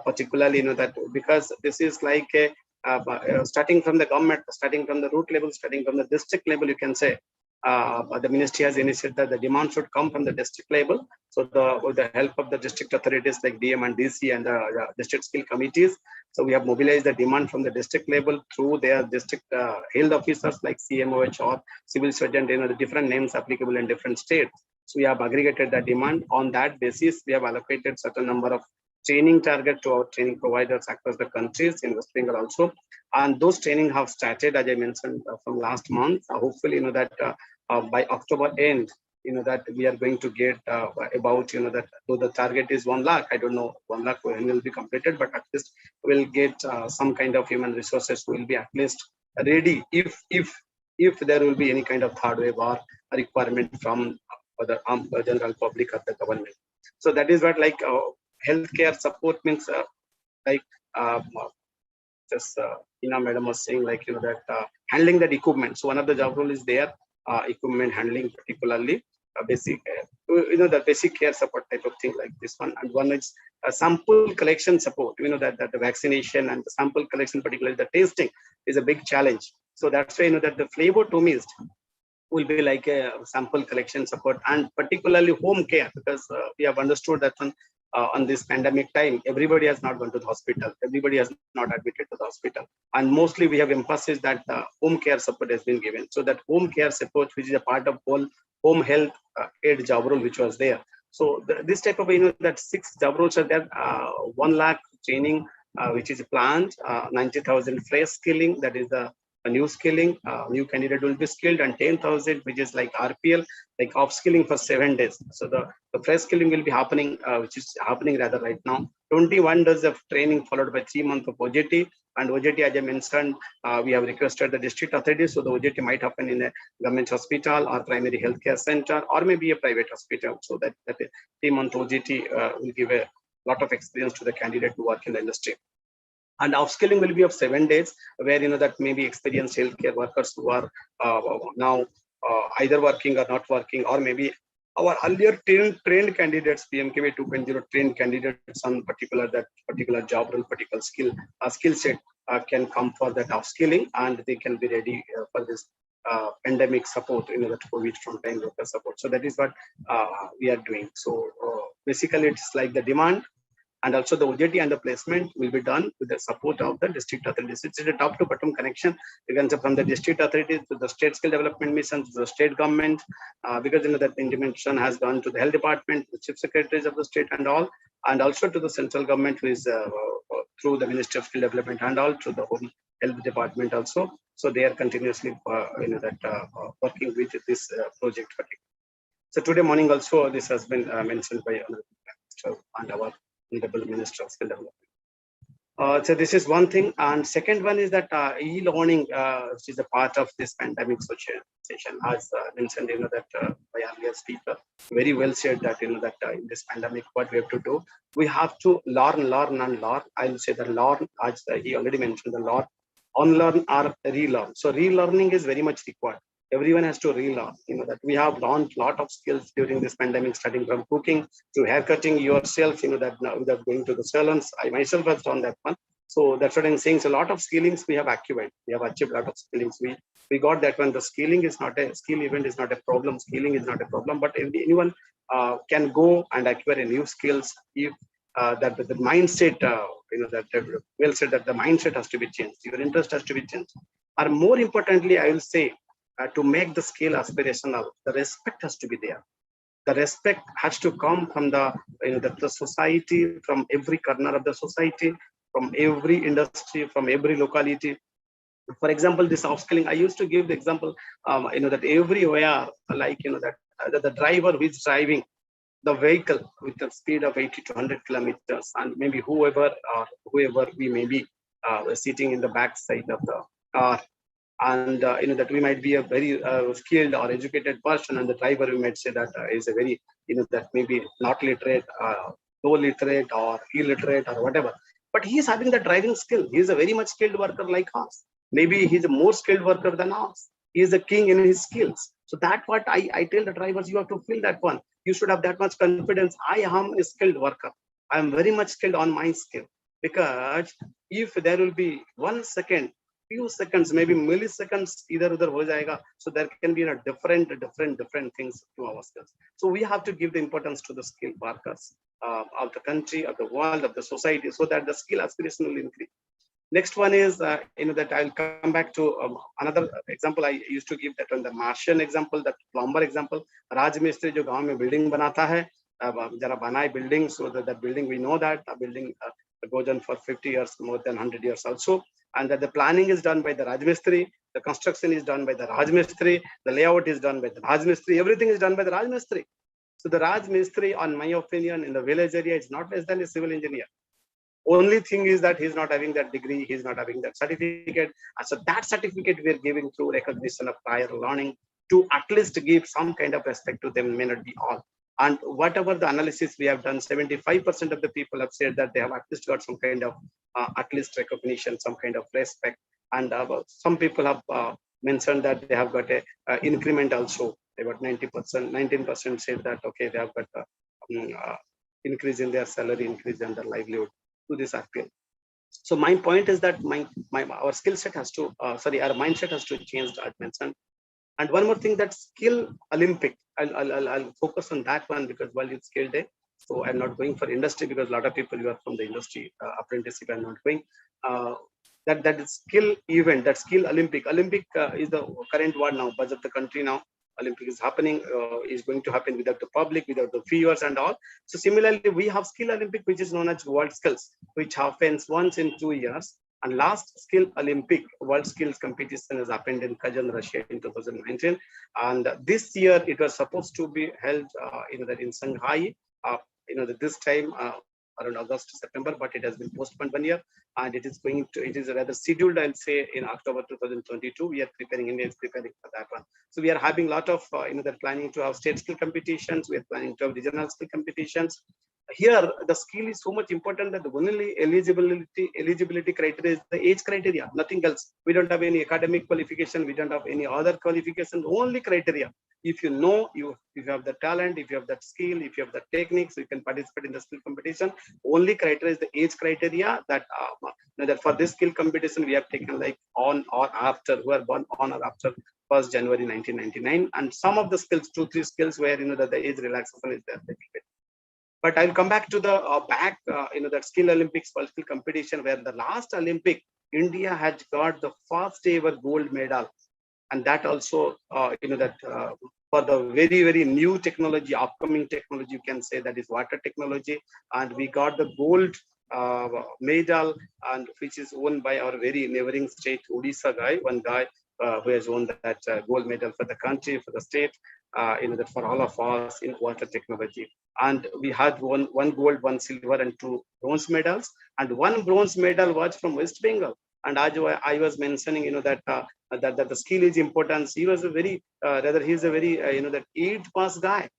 particularly that because this is like a starting from the government, starting from the root level, starting from the district level, you can say. The ministry has initiated that the demand should come from the district level. So with the help of the district authorities like DM and DC and the district skill committees, so we have mobilized the demand from the district level through their district health officers like CMOH or civil surgeon, the different names applicable in different states. So we have aggregated the demand. On that basis, we have allocated certain number of training target to our training providers across the countries in West Bengal also. And those training have started, as I mentioned, from last month. Hopefully, that by October end, that we are going to get about, that though the target is 1 lakh, I don't know 1 lakh when will be completed, but at least we'll get some kind of human resources who will be at least ready if there will be any kind of third wave or a requirement from the general public or the government. So that is what like healthcare support means like just madam was saying like that handling that equipment. So one of the job role is there, equipment handling, particularly basic the basic care support type of thing like this one. And one is sample collection support. That the vaccination and the sample collection, particularly the testing, is a big challenge. So that's why that the phlebotomist will be like a sample collection support, and particularly home care, because we have understood that on this pandemic time, everybody has not gone to the hospital, everybody has not admitted to the hospital, and mostly we have emphasized that home care support has been given. So that home care support, which is a part of whole home health aid job role, which was there. So this type of that 6 job roles are there. 1 lakh training, which is planned, 90,000 fresh skilling, that is the new skilling, new candidate will be skilled, and 10,000, which is like RPL, like upskilling for 7 days. So the fresh skilling will be happening, which is happening rather right now. 21 days of training followed by 3 months of OJT. And OJT, as I mentioned, we have requested the district authorities, so the OJT might happen in a government hospital or primary healthcare center or maybe a private hospital. So that 3-month OJT will give a lot of experience to the candidate to work in the industry. And upskilling will be of 7 days, where that may be experienced healthcare workers who are now either working or not working, or maybe our earlier trained candidates, PMKV 2.0 trained candidates on particular job role, particular skill set can come for that upskilling, and they can be ready for this pandemic support, that COVID frontline worker support. So that is what we are doing. So basically, it's like the demand. And also the OJT and the placement will be done with the support of the district authorities. It's a top to bottom connection. You can say from the district authorities to the state skill development mission, to the state government, because that intimation has gone to the health department, the chief secretaries of the state and all, and also to the central government, who is through the Ministry of Skill Development and all, to the home health department also. So they are continuously working with this project. So today morning also this has been mentioned by Minister and our Honorable Minister of Skill Development. So this is one thing, and second one is that e-learning, which is a part of this pandemic situation, as mentioned, that by earlier speaker, very well said that in this pandemic, what we have to do, we have to learn. I'll say the learn, as he already mentioned, the learn, unlearn or relearn. So relearning is very much required. Everyone has to relearn. That we have learned a lot of skills during this pandemic, starting from cooking to haircutting yourself. That now without going to the salons, I myself have done that one. So that's what I'm saying. So a lot of skillings we have acquired. We have achieved a lot of skillings. We got that one. The skilling is not a skill event, is not a problem. Skilling is not a problem. But anyone can go and acquire a new skills if that the mindset. That well said that the mindset has to be changed. Your interest has to be changed. Or more importantly, I will say, to make the skill aspirational, the respect has to be there. The respect has to come from the society, from every corner of the society, from every industry, from every locality. For example, this upskilling, I used to give the example, that everywhere, like, the driver who is driving the vehicle with a speed of 80 to 100 kilometers, and maybe whoever we may be sitting in the back side of the car, and that we might be a very skilled or educated person, and the driver, we might say that is a very, that maybe not literate, low literate or illiterate or whatever, but he is having the driving skill. He is a very much skilled worker like us. Maybe he's a more skilled worker than us. He is a king in his skills. So that what I tell the drivers, you have to feel that one. You should have that much confidence. I am a skilled worker. I am very much skilled on my skill, because if there will be 1 second, few seconds, maybe milliseconds, either udhar ho jayega, so there can be a different things to our skills. So we have to give the importance to the skilled workers of the country, of the world, of the society, so that the skill aspiration will increase. Next one is, that I'll come back to another example I used to give, that on the Martian example, that plumber example. Raj Mistri jo gaon mein building banata hai, jara banaye building, so that building, we know that a building goes on for 50 years, more than 100 years also, and that the planning is done by the Raj Mistri, the construction is done by the Raj Mistri, the layout is done by the Raj Mistri, everything is done by the Raj Mistri. So the Raj Mistri, on my opinion, in the village area, is not less than a civil engineer. Only thing is that he's not having that degree, he's not having that certificate. And so that certificate we're giving through recognition of prior learning, to at least give some kind of respect to them, may not be all. And whatever the analysis we have done, 75% of the people have said that they have at least got some kind of at least recognition, some kind of respect. And some people have mentioned that they have got a increment also. About 90%, 19% said that, okay, they have got increase in their salary, increase in their livelihood to this RPL. So my point is that our skill set has to, our mindset has to change, as mentioned. And one more thing, that skill Olympic, I'll focus on that one, because World Youth Skill Day. So I'm not going for industry, because a lot of people who are from the industry apprenticeship, I'm not going. That is skill event, that skill Olympic. Olympic is the current word now, budget the country now. Olympic is happening, is going to happen without the public, without the viewers and all. So similarly, we have skill Olympic, which is known as World Skills, which happens once in 2 years. And last skill Olympic, World Skills competition, has happened in Kazan, Russia in 2019. And this year it was supposed to be held in Shanghai, this time around August, September, but it has been postponed 1 year. And it is rather scheduled, I'll say, in October 2022. We are preparing, India is preparing for that one. So we are having a lot of, they're planning to have state skill competitions. We are planning to have regional skill competitions. Here, the skill is so much important that the only eligibility criteria is the age criteria, nothing else. We don't have any academic qualification. We don't have any other qualification, only criteria. If you know, if you have the talent, if you have that skill, if you have the techniques, you can participate in the skill competition. Only criteria is the age criteria, that for this skill competition, we have taken like on or after, who are born on or after 1st January 1999. And some of the skills, 2-3 skills where, that the age relaxation is there. But I'll come back to the that skill Olympics, World Skill competition, where the last Olympic, India has got the first ever gold medal. And that also, for the very, very new technology, upcoming technology, you can say, that is water technology. And we got the gold medal, and which is won by our very neighboring state, Odisha guy, one guy who has won that gold medal for the country, for the state, that for all of us in water technology. And we had one gold, 1 silver, and 2 bronze medals. And 1 bronze medal was from West Bengal. And as I was mentioning, that the skill is important. He was a very, he's a very, that 8th pass guy.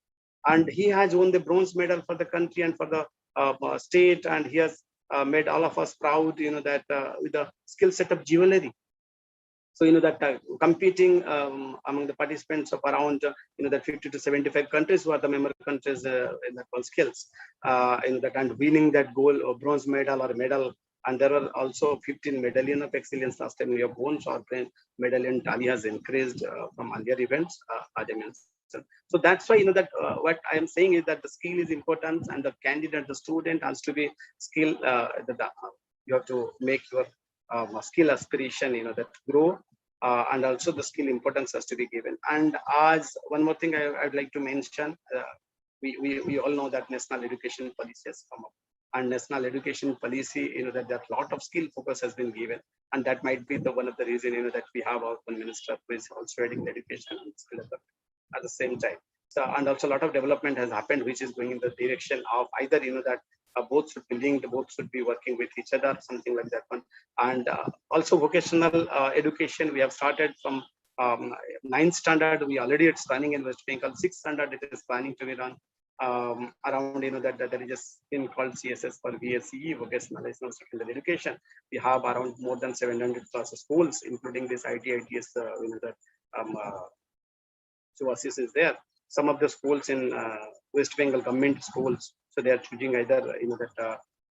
And he has won the bronze medal for the country and for the state. And he has made all of us proud, that with the skill set of jewelry. So, that competing among the participants of around, that 50 to 75 countries who are the member countries in that one skills, and winning that gold or bronze medal or medal. And there were also 15 medallion of excellence last time we have won. So our medallion tally has increased from earlier events, as I mentioned. So that's why, that what I am saying is that the skill is important, and the candidate, the student has to be skill. You have to make your skill aspiration, that grow, and also the skill importance has to be given. And as one more thing I'd like to mention, we all know that national education policy has come up, and national education policy, that a lot of skill focus has been given, and that might be the one of the reason, that we have our one minister who is also heading the education and skill development at the same time. So, and also a lot of development has happened, which is going in the direction of either, that both should be linked, both should be working with each other, something like that one. And also vocational education, we have started from 9th standard, we already it's running in West Bengal. 6th standard, it is planning to be run around, that there is a scheme called CSS for VSCE, vocational secondary education. We have around more than 700 plus schools, including this IT, ITS, that Suvasis is there. Some of the schools in West Bengal government schools, so they are choosing either,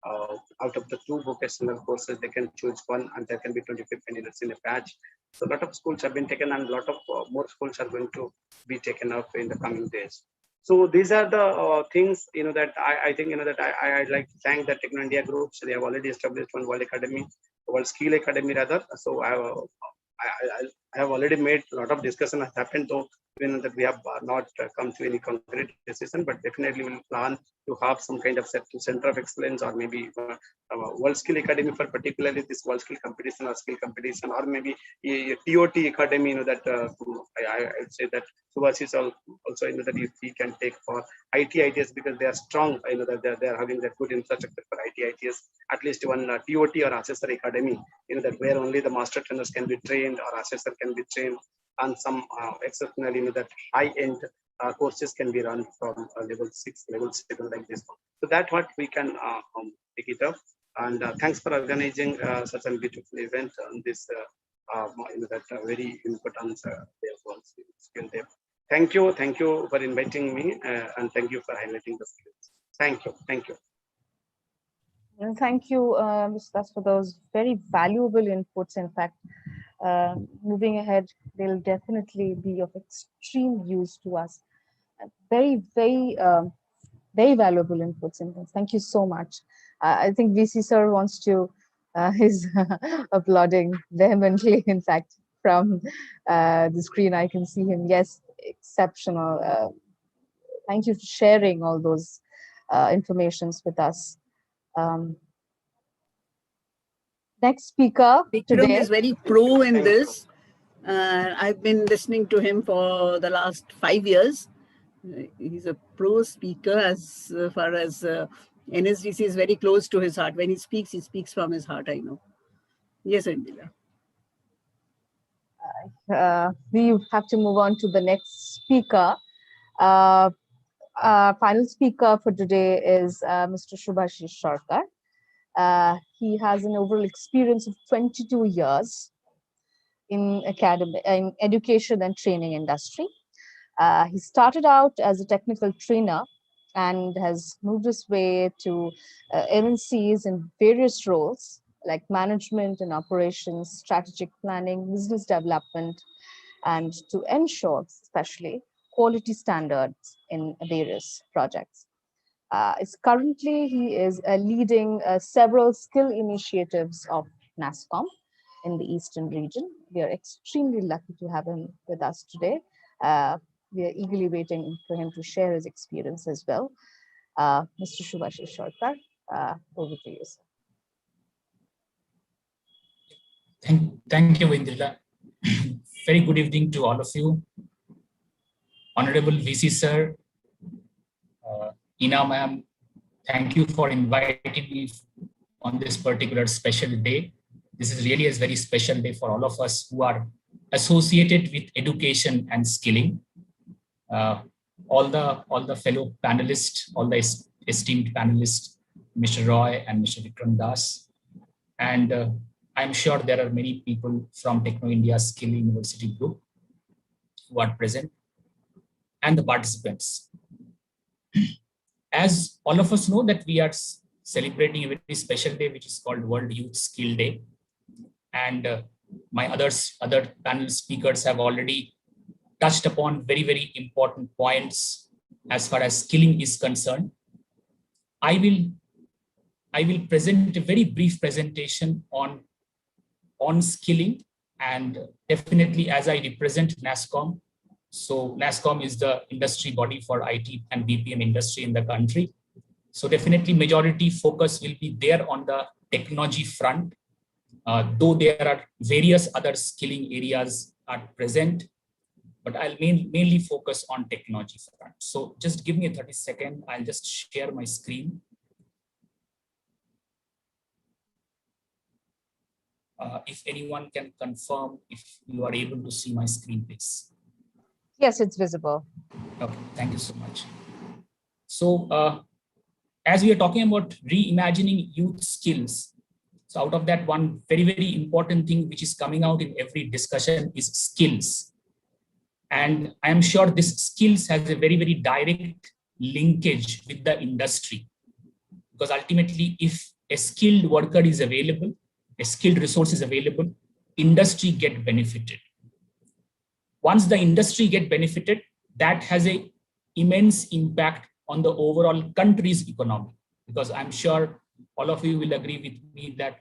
out of the 2 vocational courses, they can choose one, and there can be 25 candidates in a batch. So a lot of schools have been taken, and a lot of more schools are going to be taken up in the coming days. So these are the things, that I think, that I'd like to thank the Techno India groups. They have already established one World Skill Academy rather. So I have already made a lot of discussion has happened, though that we have not come to any concrete decision, but definitely we'll plan to have some kind of center of excellence, or maybe World Skill Academy for particularly this World Skill competition or skill competition, or maybe a TOT Academy, that I would say that Subhash is also, that if he can take for IT, ITS, because they are strong, that they are having that good infrastructure for IT, ITS, at least one TOT or Assessor Academy, that where only the master trainers can be trained or assessor can be trained, and some exceptionally, that high-end courses can be run from level 6, level 7 like this one. So that's what we can take it up. And thanks for organizing such a beautiful event on this very important skill day. Thank you for inviting me, and thank you for highlighting the skills. Thank you. And thank you, Mr. Das, for those very valuable inputs. In fact, moving ahead, they'll definitely be of extreme use to us. Very valuable inputs. And thank you so much. I think VC sir wants to, is applauding vehemently. In fact, from the screen, I can see him. Yes, exceptional. Thank you for sharing all those informations with us. Next speaker Bikram today is very pro in this. I've been listening to him for the last 5 years. He's a pro speaker as far as NSDC is very close to his heart. When he speaks from his heart, I know. Yes, Indira. We have to move on to the next speaker. Final speaker for today is Mr. Subhashish Sarkar. He has an overall experience of 22 years in education and training industry. He started out as a technical trainer and has moved his way to MNCs in various roles like management and operations, strategic planning, business development, and to ensure especially quality standards in various projects. Currently, he is leading several skill initiatives of NASSCOM in the Eastern region. We are extremely lucky to have him with us today. We are eagerly waiting for him to share his experience as well. Mr. Subhashish Sarkar, over to you, sir. Thank you, Indira. Very good evening to all of you. Honorable VC sir, Ina ma'am, thank you for inviting me on this particular special day. This is really a very special day for all of us who are associated with education and skilling. All the fellow panelists, all the esteemed panelists, Mr. Roy and Mr. Bikram Das. And I'm sure there are many people from Techno India Skill University Group who are present, and the participants. As all of us know that we are celebrating a very special day, which is called World Youth Skill Day. And my other panel speakers have already touched upon very, very important points as far as skilling is concerned. I will present a very brief presentation on skilling, and definitely as I represent NASSCOM, So NASSCOM is the industry body for IT and BPM industry in the country. So definitely majority focus will be there on the technology front, though there are various other skilling areas are present, but I'll mainly focus on technology front. So just give me a 30 seconds. I'll just share my screen. If anyone can confirm if you are able to see my screen, please. Yes, it's visible. Okay, thank you so much. So as we are talking about reimagining youth skills, so out of that, one very, very important thing which is coming out in every discussion is skills. And I am sure this skills has a very, very direct linkage with the industry. Because ultimately, if a skilled worker is available, a skilled resource is available, industry get benefited. Once the industry get benefited, that has an immense impact on the overall country's economy. Because I'm sure all of you will agree with me that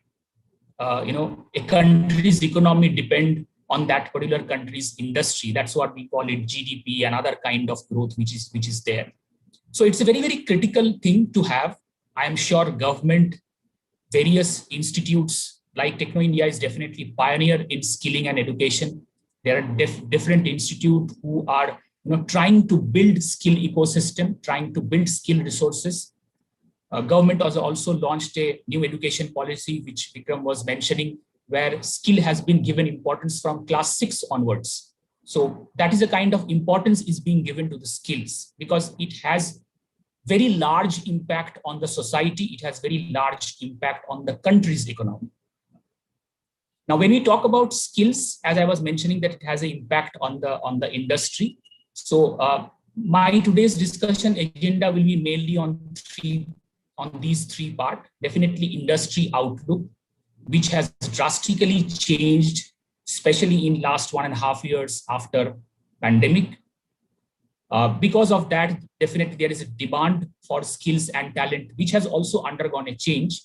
a country's economy depends on that particular country's industry. That's what we call it GDP and other kind of growth which is there. So it's a very, very critical thing to have. I am sure government, various institutes like Techno India is definitely pioneer in skilling and education. There are different institutes who are trying to build skill ecosystem, trying to build skill resources. Government has also launched a new education policy, which Bikram was mentioning, where skill has been given importance from class 6 onwards. So that is a kind of importance is being given to the skills because it has very large impact on the society. It has very large impact on the country's economy. Now, when we talk about skills, as I was mentioning, that it has an impact on the industry. So my today's discussion agenda will be mainly on these three parts. Definitely industry outlook, which has drastically changed, especially in last 1.5 years after pandemic. Because of that, definitely there is a demand for skills and talent, which has also undergone a change.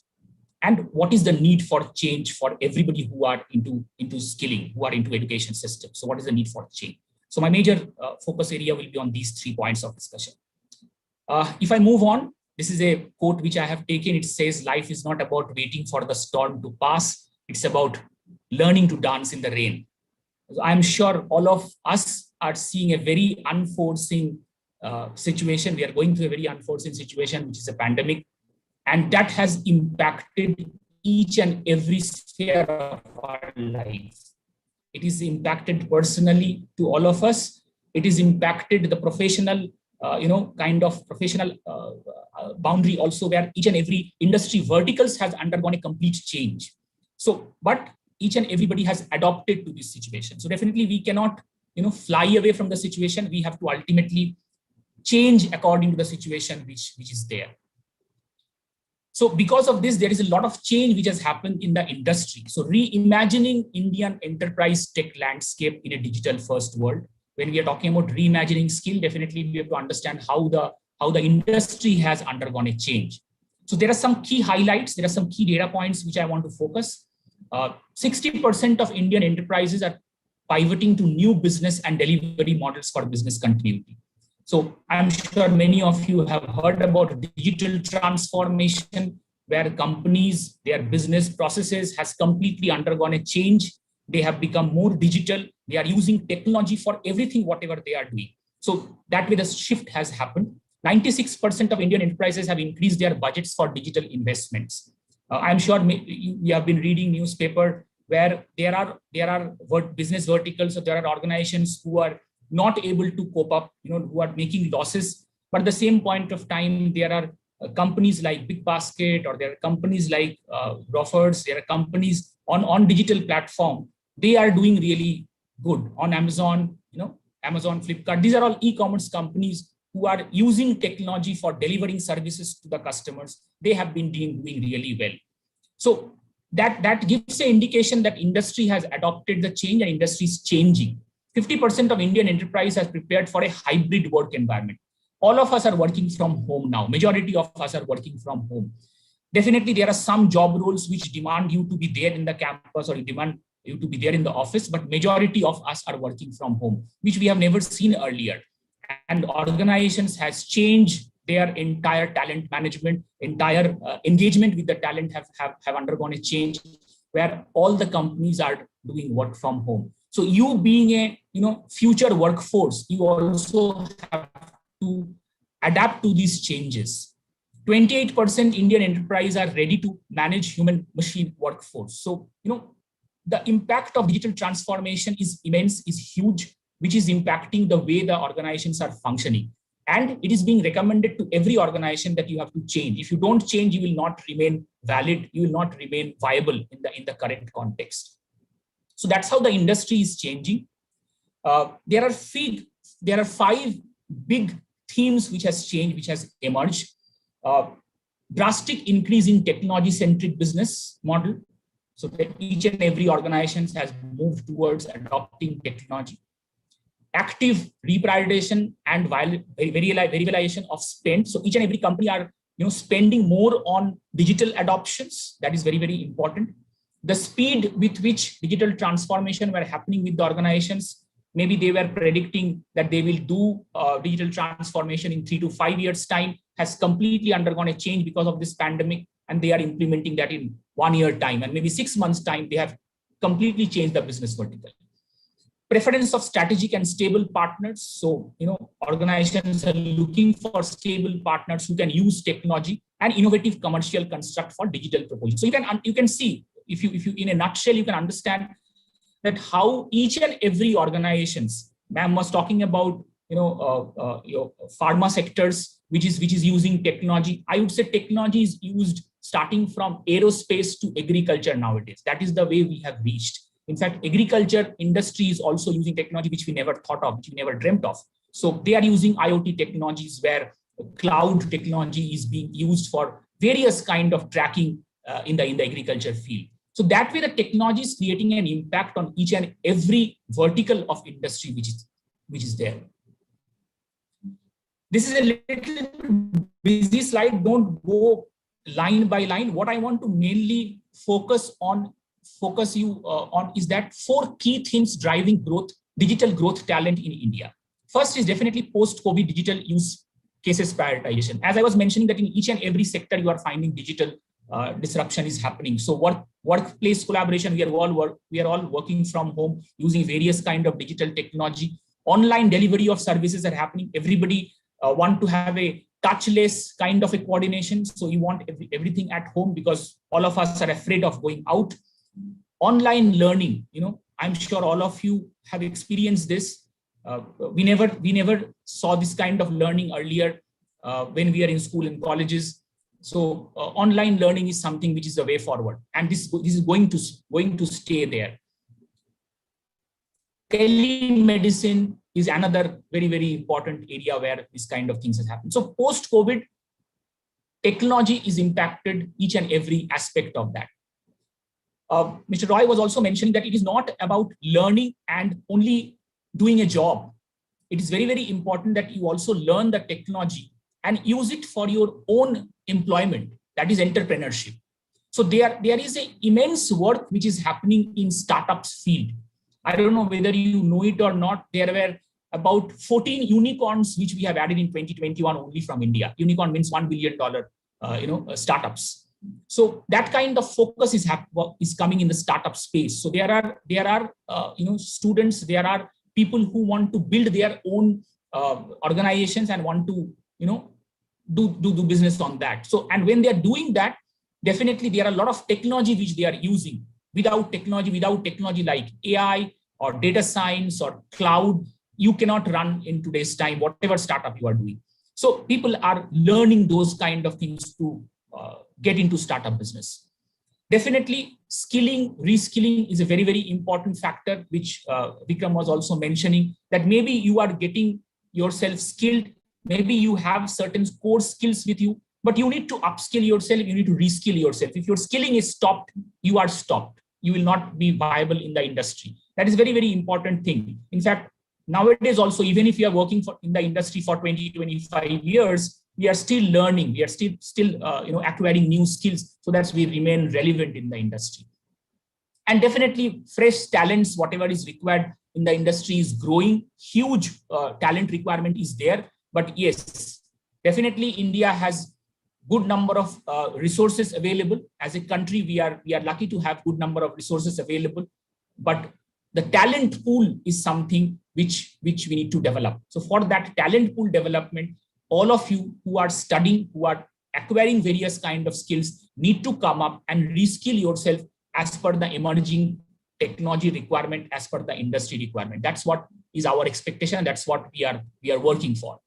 And what is the need for change for everybody who are into skilling, who are into education system? So what is the need for change? So my major focus area will be on these 3 points of discussion. If I move on, this is a quote which I have taken. It says, life is not about waiting for the storm to pass. It's about learning to dance in the rain. So I'm sure all of us are seeing a very unforeseen situation. We are going through a very unforeseen situation, which is a pandemic. And that has impacted each and every sphere of our lives. It is impacted personally to all of us. It is impacted the professional, kind of professional boundary also, where each and every industry verticals has undergone a complete change. So, but each and everybody has adopted to this situation. So definitely we cannot, fly away from the situation. We have to ultimately change according to the situation which is there. So because of this, there is a lot of change which has happened in the industry. So reimagining Indian enterprise tech landscape in a digital first world. When we are talking about reimagining skill, definitely we have to understand how the industry has undergone a change. So there are some key highlights. There are some key data points which I want to focus. 60% of Indian enterprises are pivoting to new business and delivery models for business continuity. So I'm sure many of you have heard about digital transformation, where companies, their business processes has completely undergone a change. They have become more digital. They are using technology for everything, whatever they are doing. So that way the shift has happened. 96% of Indian enterprises have increased their budgets for digital investments. I'm sure you have been reading newspaper where there are business verticals, or there are organizations who are not able to cope up, who are making losses. But at the same point of time, there are companies like Big Basket, or there are companies like Roffers, there are companies on digital platform. They are doing really good on Amazon, Amazon, Flipkart. These are all e-commerce companies who are using technology for delivering services to the customers. They have been doing really well. So that gives an indication that industry has adopted the change and industry is changing. 50% of Indian enterprise has prepared for a hybrid work environment. All of us are working from home now. Majority of us are working from home. Definitely, there are some job roles which demand you to be there in the campus, or you demand you to be there in the office, but majority of us are working from home, which we have never seen earlier. And organizations has changed their entire talent management, entire engagement with the talent have undergone a change where all the companies are doing work from home. So you being a future workforce, you also have to adapt to these changes. 28% Indian enterprise are ready to manage human machine workforce. So, the impact of digital transformation is immense, is huge, which is impacting the way the organizations are functioning. And it is being recommended to every organization that you have to change. If you don't change, you will not remain valid, you will not remain viable in the current context. So that's how the industry is changing. There are 5 big themes which has changed, which has emerged. Drastic increase in technology-centric business model. So that each and every organization has moved towards adopting technology. Active reprioritization and variabilization of spend. So each and every company are spending more on digital adoptions. That is very, very important. The speed with which digital transformation were happening with the organizations, maybe they were predicting that they will do digital transformation in 3 to 5 years' time, has completely undergone a change because of this pandemic, and they are implementing that in 1 year time, and maybe 6 months' time, they have completely changed the business vertical. Preference of strategic and stable partners. So, organizations are looking for stable partners who can use technology and innovative commercial construct for digital proposals. So you can see, if you in a nutshell, you can understand that how each and every organizations, ma'am was talking about, your pharma sectors, which is using technology. I would say technology is used starting from aerospace to agriculture nowadays. That is the way we have reached. In fact, agriculture industry is also using technology which we never thought of, which we never dreamt of. So they are using IoT technologies where cloud technology is being used for various kind of tracking in the agriculture field. So that way the technology is creating an impact on each and every vertical of industry which is there. This is a little busy slide. Don't go line by line. What I want to mainly focus you on is that 4 key themes driving growth, digital growth talent in India. First is definitely post-COVID digital use cases prioritization. As I was mentioning that in each and every sector, you are finding digital disruption is happening. So workplace collaboration, we are all working from home using various kind of digital technology. Online delivery of services are happening. Everybody want to have a touchless kind of a coordination. So you want everything at home because all of us are afraid of going out. Online learning, I'm sure all of you have experienced this. We never saw this kind of learning earlier when we are in school and colleges. So online learning is something which is the way forward, and this is going to stay there. Telemedicine is another very, very important area where this kind of things has happened. So post-COVID, technology is impacted each and every aspect of that. Mr. Roy was also mentioning that it is not about learning and only doing a job. It is very, very important that you also learn the technology and use it for your own employment. That is entrepreneurship. So there is an immense work which is happening in startups field. I don't know whether you know it or not. There were about 14 unicorns which we have added in 2021 only from India. Unicorn means $1 billion, startups. So that kind of focus is coming in the startup space. So there are students, there are people who want to build their own organizations and want to do business on that. So, and when they are doing that, definitely there are a lot of technology which they are using. Without technology like AI or data science or cloud, you cannot run in today's time whatever startup you are doing. So people are learning those kind of things to get into startup business. Definitely skilling, reskilling is a very, very important factor, which Bikram was also mentioning, that maybe you are getting yourself skilled, maybe you have certain core skills with you, but you need to upskill yourself, you need to reskill yourself. If your skilling is stopped, you are stopped. You will not be viable in the industry. That is very, very important thing. In fact, nowadays also, even if you are working in the industry for 20, 25 years, we are still learning, we are still acquiring new skills so that we remain relevant in the industry. And definitely fresh talents, whatever is required in the industry is growing. Huge talent requirement is there. But yes, definitely India has good number of resources available. As a country, we are lucky to have good number of resources available. But the talent pool is something which we need to develop. So for that talent pool development, all of you who are studying, who are acquiring various kind of skills, need to come up and reskill yourself as per the emerging technology requirement, as per the industry requirement. That's what is our expectation. That's what we are working for.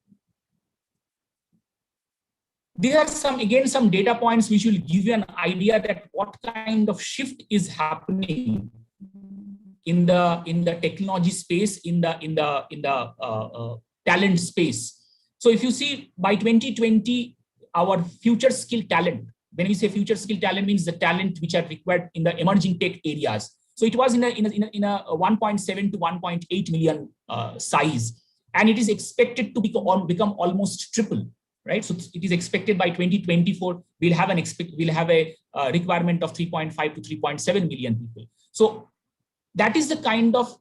There are some data points which will give you an idea that what kind of shift is happening in the technology space, in the talent space. So if you see, by 2020, our future skill talent, when we say future skill talent, means the talent which are required in the emerging tech areas. So it was in a 1.7 to 1.8 million size, and it is expected to become almost triple. Right, so it is expected by 2024 we'll have a requirement of 3.5 to 3.7 million people. So that is the kind of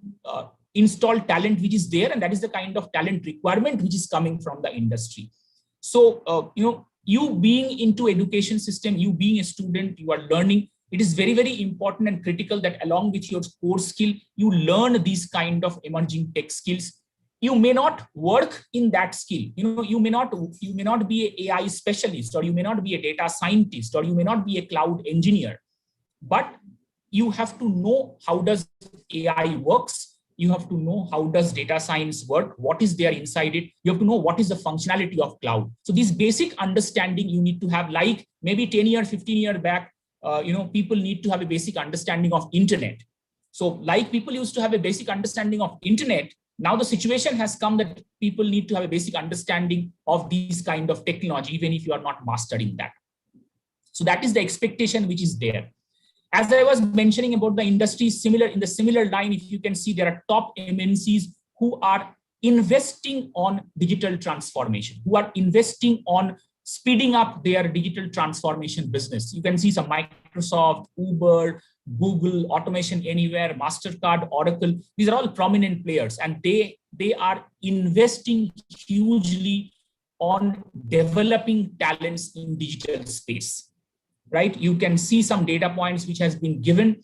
installed talent which is there, and that is the kind of talent requirement which is coming from the industry. So you being into education system, you being a student, you are learning. It is very, very important and critical that along with your core skill, you learn these kind of emerging tech skills. You may not work in that skill. You may not be an AI specialist, or you may not be a data scientist, or you may not be a cloud engineer, but you have to know how does AI works. You have to know how does data science work, what is there inside it. You have to know what is the functionality of cloud. So this basic understanding you need to have, like maybe 10 years, 15 years back, people need to have a basic understanding of internet. So like people used to have a basic understanding of internet, now the situation has come that people need to have a basic understanding of these kind of technology, even if you are not mastering that. So that is the expectation which is there. As I was mentioning about the industry, in the similar line, if you can see, there are top MNCs who are investing on digital transformation, who are investing on speeding up their digital transformation business. You can see some Microsoft, Uber, Google, Automation Anywhere, MasterCard, Oracle. These are all prominent players, and they are investing hugely on developing talents in digital space. Right? You can see some data points which has been given.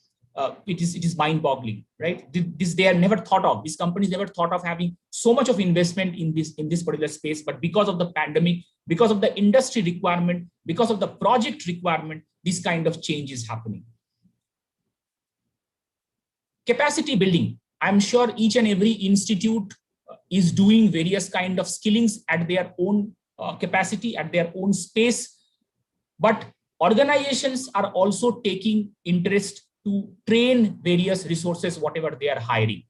It is mind-boggling, right? This they have never thought of. These companies never thought of having so much of investment in this particular space, but because of the pandemic, because of the industry requirement, because of the project requirement, this kind of change is happening. Capacity building. I'm sure each and every institute is doing various kind of skillings at their own capacity, at their own space, but organizations are also taking interest to train various resources, whatever they are hiring.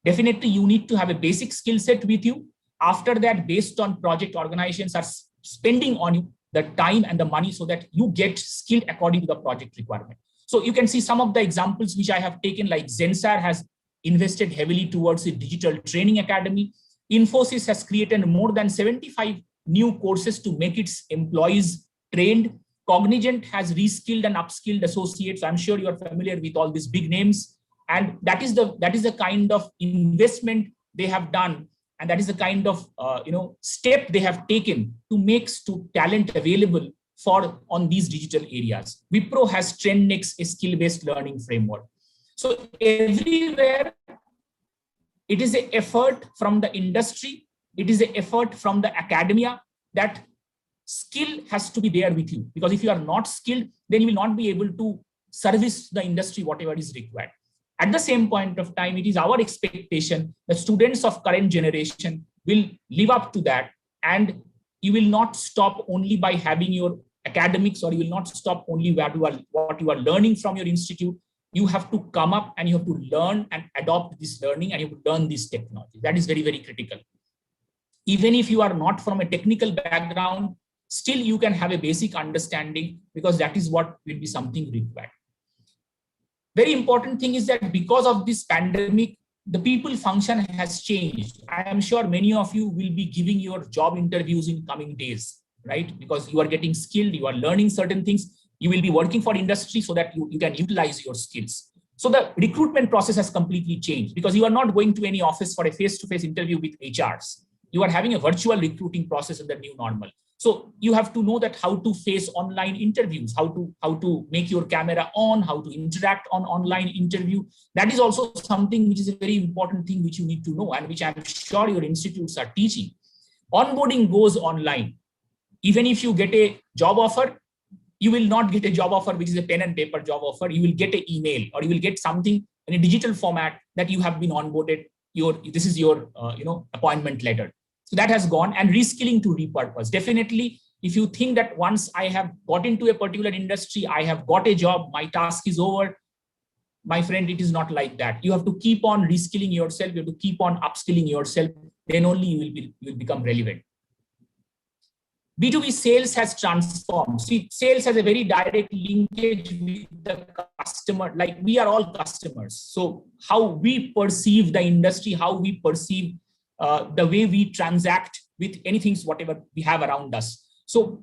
Definitely, you need to have a basic skill set with you. After that, based on project, organizations are spending on you the time and the money so that you get skilled according to the project requirement. So you can see some of the examples which I have taken, like Zensar has invested heavily towards a digital training academy. Infosys has created more than 75 new courses to make its employees trained. Cognizant has reskilled and upskilled associates. I'm sure you're familiar with all these big names. And that is the kind of investment they have done. And that is the kind of step they have taken to make talent available on these digital areas. Wipro has TrendNext, a skill-based learning framework. So everywhere, it is an effort from the industry. It is an effort from the academia that skill has to be there with you, because if you are not skilled, then you will not be able to service the industry whatever is required. At the same point of time, it is our expectation that students of current generation will live up to that, and you will not stop only by having your academics, or you will not stop only what you are learning from your institute. You have to come up and you have to learn and adopt this learning, and you have to learn this technology. That is very, very critical. Even if you are not from a technical background, still you can have a basic understanding, because that is what will be something required. Very important thing is that because of this pandemic, the people function has changed. I am sure many of you will be giving your job interviews in coming days, right? Because you are getting skilled, you are learning certain things, you will be working for industry so that you can utilize your skills. So the recruitment process has completely changed because you are not going to any office for a face-to-face interview with HRs. You are having a virtual recruiting process in the new normal. So you have to know that how to face online interviews, how to make your camera on, how to interact on online interview. That is also something which is a very important thing which you need to know and which I'm sure your institutes are teaching. Onboarding goes online. Even if you get a job offer, you will not get a job offer which is a pen and paper job offer. You will get an email or you will get something in a digital format that you have been onboarded. This is your appointment letter. So that has gone. And reskilling to repurpose. Definitely, if you think that once I have got into a particular industry, I have got a job, my task is over, my friend, it is not like that. You have to keep on reskilling yourself. You have to keep on upskilling yourself. Then only you will become relevant. B2B sales has transformed. See, sales has a very direct linkage with the customer. Like we are all customers. So how we perceive the industry, how we perceive the way we transact with anything, whatever we have around us. So,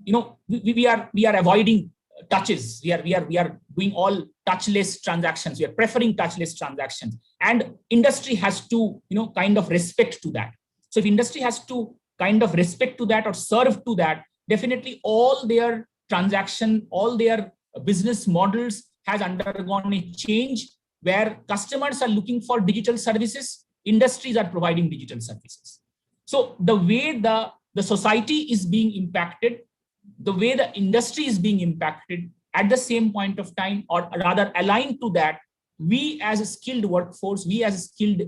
we are avoiding touches. We are doing all touchless transactions. We are preferring touchless transactions, and industry has to, kind of respect to that. So if industry has to kind of respect to that or serve to that, definitely all their transaction, all their business models has undergone a change where customers are looking for digital services, industries are providing digital services. So the way the society is being impacted, the way the industry is being impacted at the same point of time, or rather aligned to that, we as a skilled workforce, we as a skilled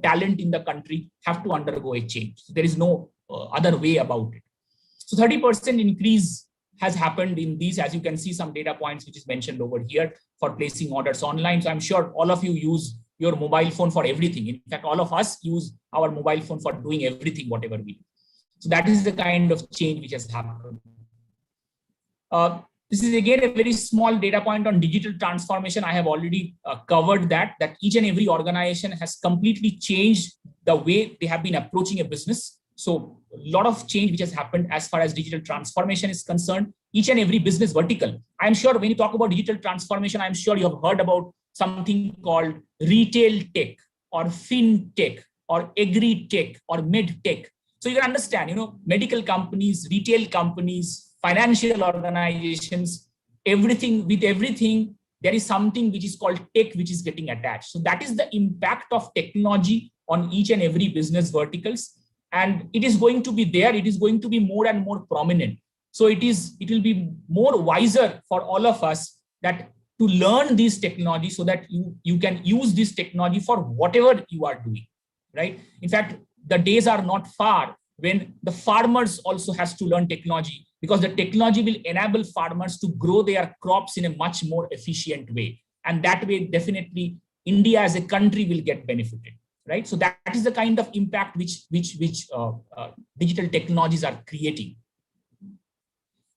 talent in the country have to undergo a change. There is no other way about it. So 30% increase has happened in these, as you can see some data points which is mentioned over here for placing orders online. So I'm sure all of you use your mobile phone for everything. In fact, all of us use our mobile phone for doing everything, whatever we do. So that is the kind of change which has happened. This is again a very small data point on digital transformation. I have already covered that each and every organization has completely changed the way they have been approaching a business. So a lot of change which has happened as far as digital transformation is concerned. Each and every business vertical. I'm sure when you talk about digital transformation, I'm sure you have heard about something called retail tech or fintech or agri-tech or med-tech. So you can understand, medical companies, retail companies, financial organizations, everything, there is something which is called tech which is getting attached. So that is the impact of technology on each and every business verticals. And it is going to be there. It is going to be more and more prominent. So it will be more wiser for all of us that to learn these technologies so that you can use this technology for whatever you are doing, right? In fact, the days are not far when the farmers also has to learn technology, because the technology will enable farmers to grow their crops in a much more efficient way. And that way, definitely, India as a country will get benefited, right? So that is the kind of impact which digital technologies are creating.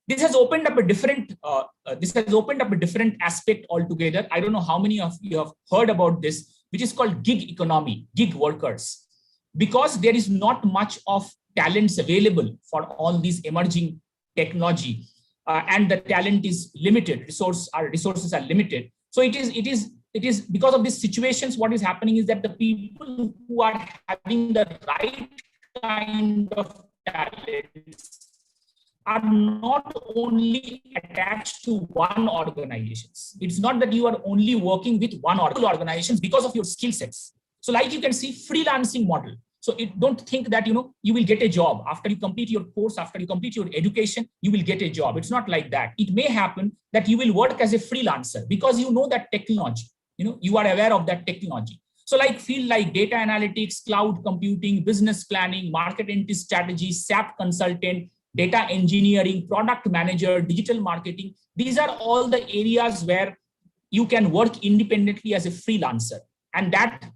This has opened up a different aspect altogether. I don't know how many of you have heard about this, which is called gig economy, gig workers. Because there is not much of talents available for all these emerging technology, and the talent is limited, resources are limited. So it is because of these situations, what is happening is that the people who are having the right kind of talents are not only attached to one organization. It's not that you are only working with one organization because of your skill sets. So like you can see, freelancing model. So don't think that, you will get a job after you complete your course, after you complete your education, you will get a job. It's not like that. It may happen that you will work as a freelancer because you know that technology, you are aware of that technology. So like field like data analytics, cloud computing, business planning, market entry strategy, SAP consultant, data engineering, product manager, digital marketing. These are all the areas where you can work independently as a freelancer. And that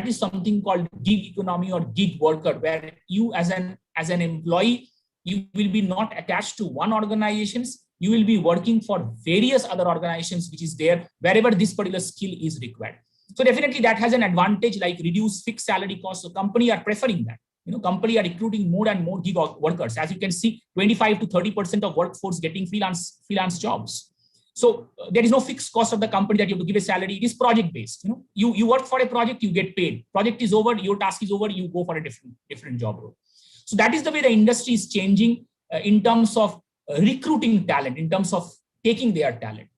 is something called gig economy or gig worker, where you as an employee, you will be not attached to one organization. You will be working for various other organizations, which is there wherever this particular skill is required. So definitely that has an advantage, like reduce fixed salary costs. So company are preferring that. Company are recruiting more and more gig workers. As you can see, 25 to 30% of workforce getting freelance jobs. So there is no fixed cost of the company that you have to give a salary. It is project based. You work for a project, you get paid. Project is over, your task is over, you go for a different job role. So that is the way the industry is changing in terms of recruiting talent, in terms of taking their talent.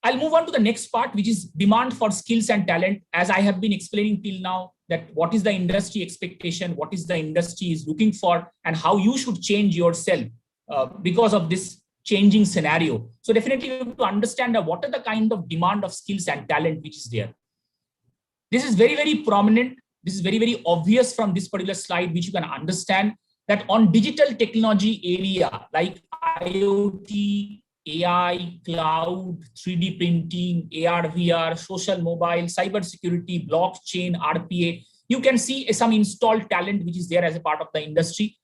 I'll move on to the next part, which is demand for skills and talent. As I have been explaining till now, that what is the industry expectation, what is the industry is looking for, and how you should change yourself because of this changing scenario. So definitely you have to understand what are the kind of demand of skills and talent which is there. This is very, very prominent. This is very, very obvious from this particular slide, which you can understand that on digital technology area like IoT, AI, cloud, 3D printing, AR, VR, social mobile, cybersecurity, blockchain, RPA, you can see some installed talent which is there as a part of the industry.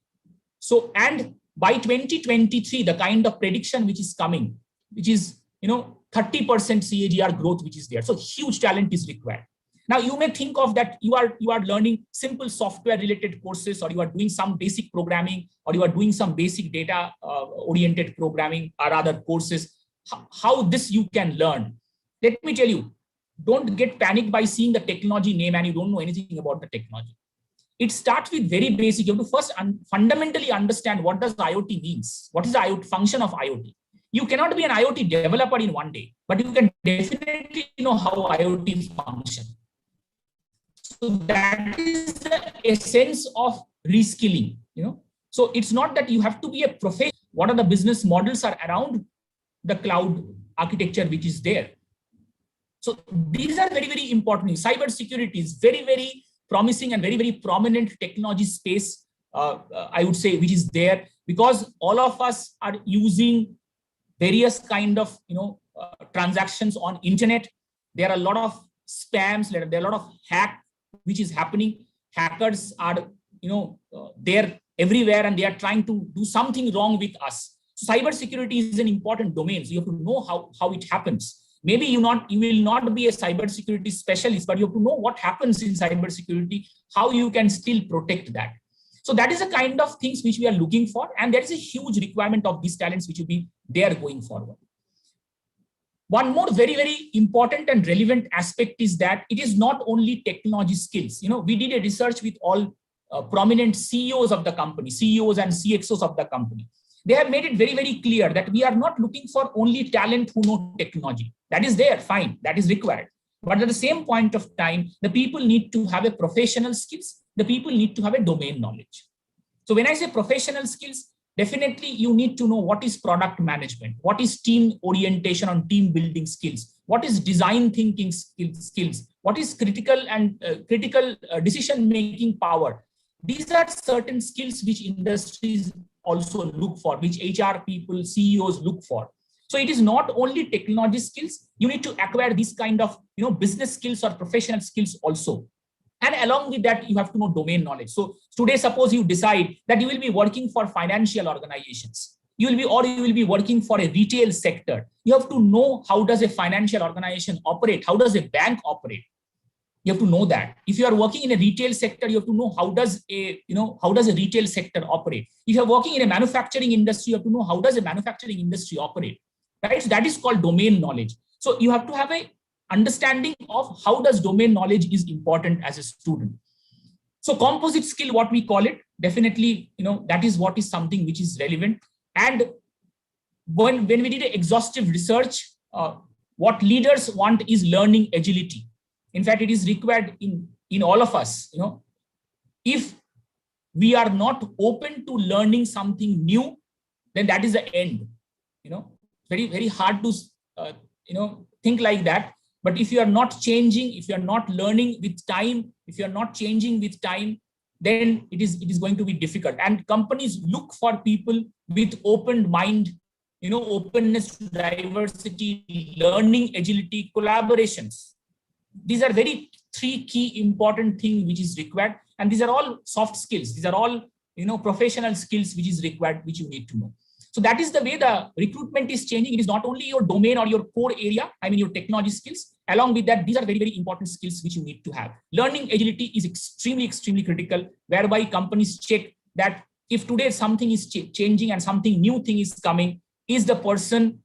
So, and by 2023, the kind of prediction which is coming, which is 30% CAGR growth which is there. So huge talent is required. Now you may think of that you are learning simple software related courses, or you are doing some basic programming, or you are doing some basic data oriented programming or other courses. How this you can learn? Let me tell you, don't get panicked by seeing the technology name and you don't know anything about the technology. It starts with very basic. You have to first fundamentally understand what does IoT means. What is the IoT function of IoT? You cannot be an IoT developer in one day, but you can definitely know how IoT functions. So that is the essence of reskilling, So it's not that you have to be a professional. What are the business models are around the cloud architecture which is there? So these are very, very important. Cybersecurity is very, very promising and very, very prominent technology space, I would say, which is there because all of us are using various kind of, transactions on internet. There are a lot of spams, there are a lot of hack which is happening. Hackers are, they're everywhere and they are trying to do something wrong with us. So cybersecurity is an important domain. So you have to know how it happens. Maybe you will not be a cybersecurity specialist, but you have to know what happens in cybersecurity, how you can still protect that. So that is the kind of things which we are looking for. And there is a huge requirement of these talents which will be there going forward. One more very, very important and relevant aspect is that it is not only technology skills. We did a research with all prominent CEOs of the company, CEOs and CXOs of the company. They have made it very, very clear that we are not looking for only talent who know technology. That is there, fine, that is required. But at the same point of time, the people need to have a professional skills. The people need to have a domain knowledge. So when I say professional skills, definitely you need to know what is product management, what is team orientation on team building skills, what is design thinking skills, what is critical decision making power. These are certain skills which industries also look for, which HR people, CEOs look for. So it is not only technology skills, you need to acquire these kind of business skills or professional skills also. And along with that, you have to know domain knowledge. So today, suppose you decide that you will be working for financial organizations, you will be working for a retail sector. You have to know how does a financial organization operate, how does a bank operate. You have to know that. If you are working in a retail sector, you have to know how does a retail sector operate. If you are working in a manufacturing industry, you have to know how does a manufacturing industry operate. Right? So that is called domain knowledge. So you have to have a understanding of how does domain knowledge is important as a student. So composite skill, what we call it, definitely, that is what is something which is relevant. And when we did an exhaustive research, what leaders want is learning agility. In fact, it is required in all of us. If we are not open to learning something new, then that is the end. Very, very hard to, think like that. But if you are not changing, if you are not learning with time, if you are not changing with time, then it is going to be difficult. And companies look for people with open mind, openness to diversity, learning agility, collaborations. These are three key important things which is required. And these are all soft skills. These are all, professional skills which is required, which you need to know. So that is the way the recruitment is changing. It is not only your domain or your core area, your technology skills. Along with that, these are very, very important skills which you need to have. Learning agility is extremely, extremely critical, whereby companies check that if today something is changing and something new thing is coming, is the person,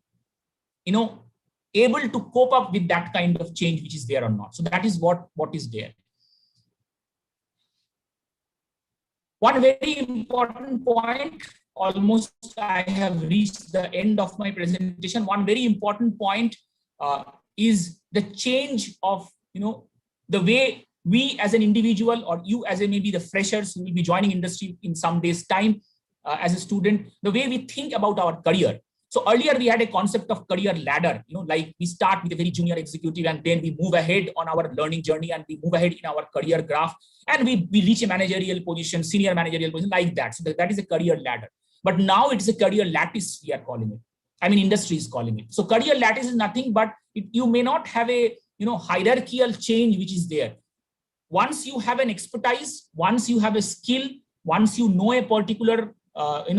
able to cope up with that kind of change which is there or not. So that is what is there. One very important point, almost I have reached the end of my presentation. One very important point is the change of, the way we as an individual, or you as maybe the freshers who will be joining industry in some days time as a student, the way we think about our career. So earlier we had a concept of career ladder, like we start with a very junior executive and then we move ahead on our learning journey and we move ahead in our career graph and we reach a managerial position, senior managerial position, like that. So that is a career ladder. But now it is a career lattice, we are calling it. I mean, industry is calling it. So career lattice is nothing but you may not have a hierarchical change which is there. Once you have an expertise, once you have a skill, once you know a particular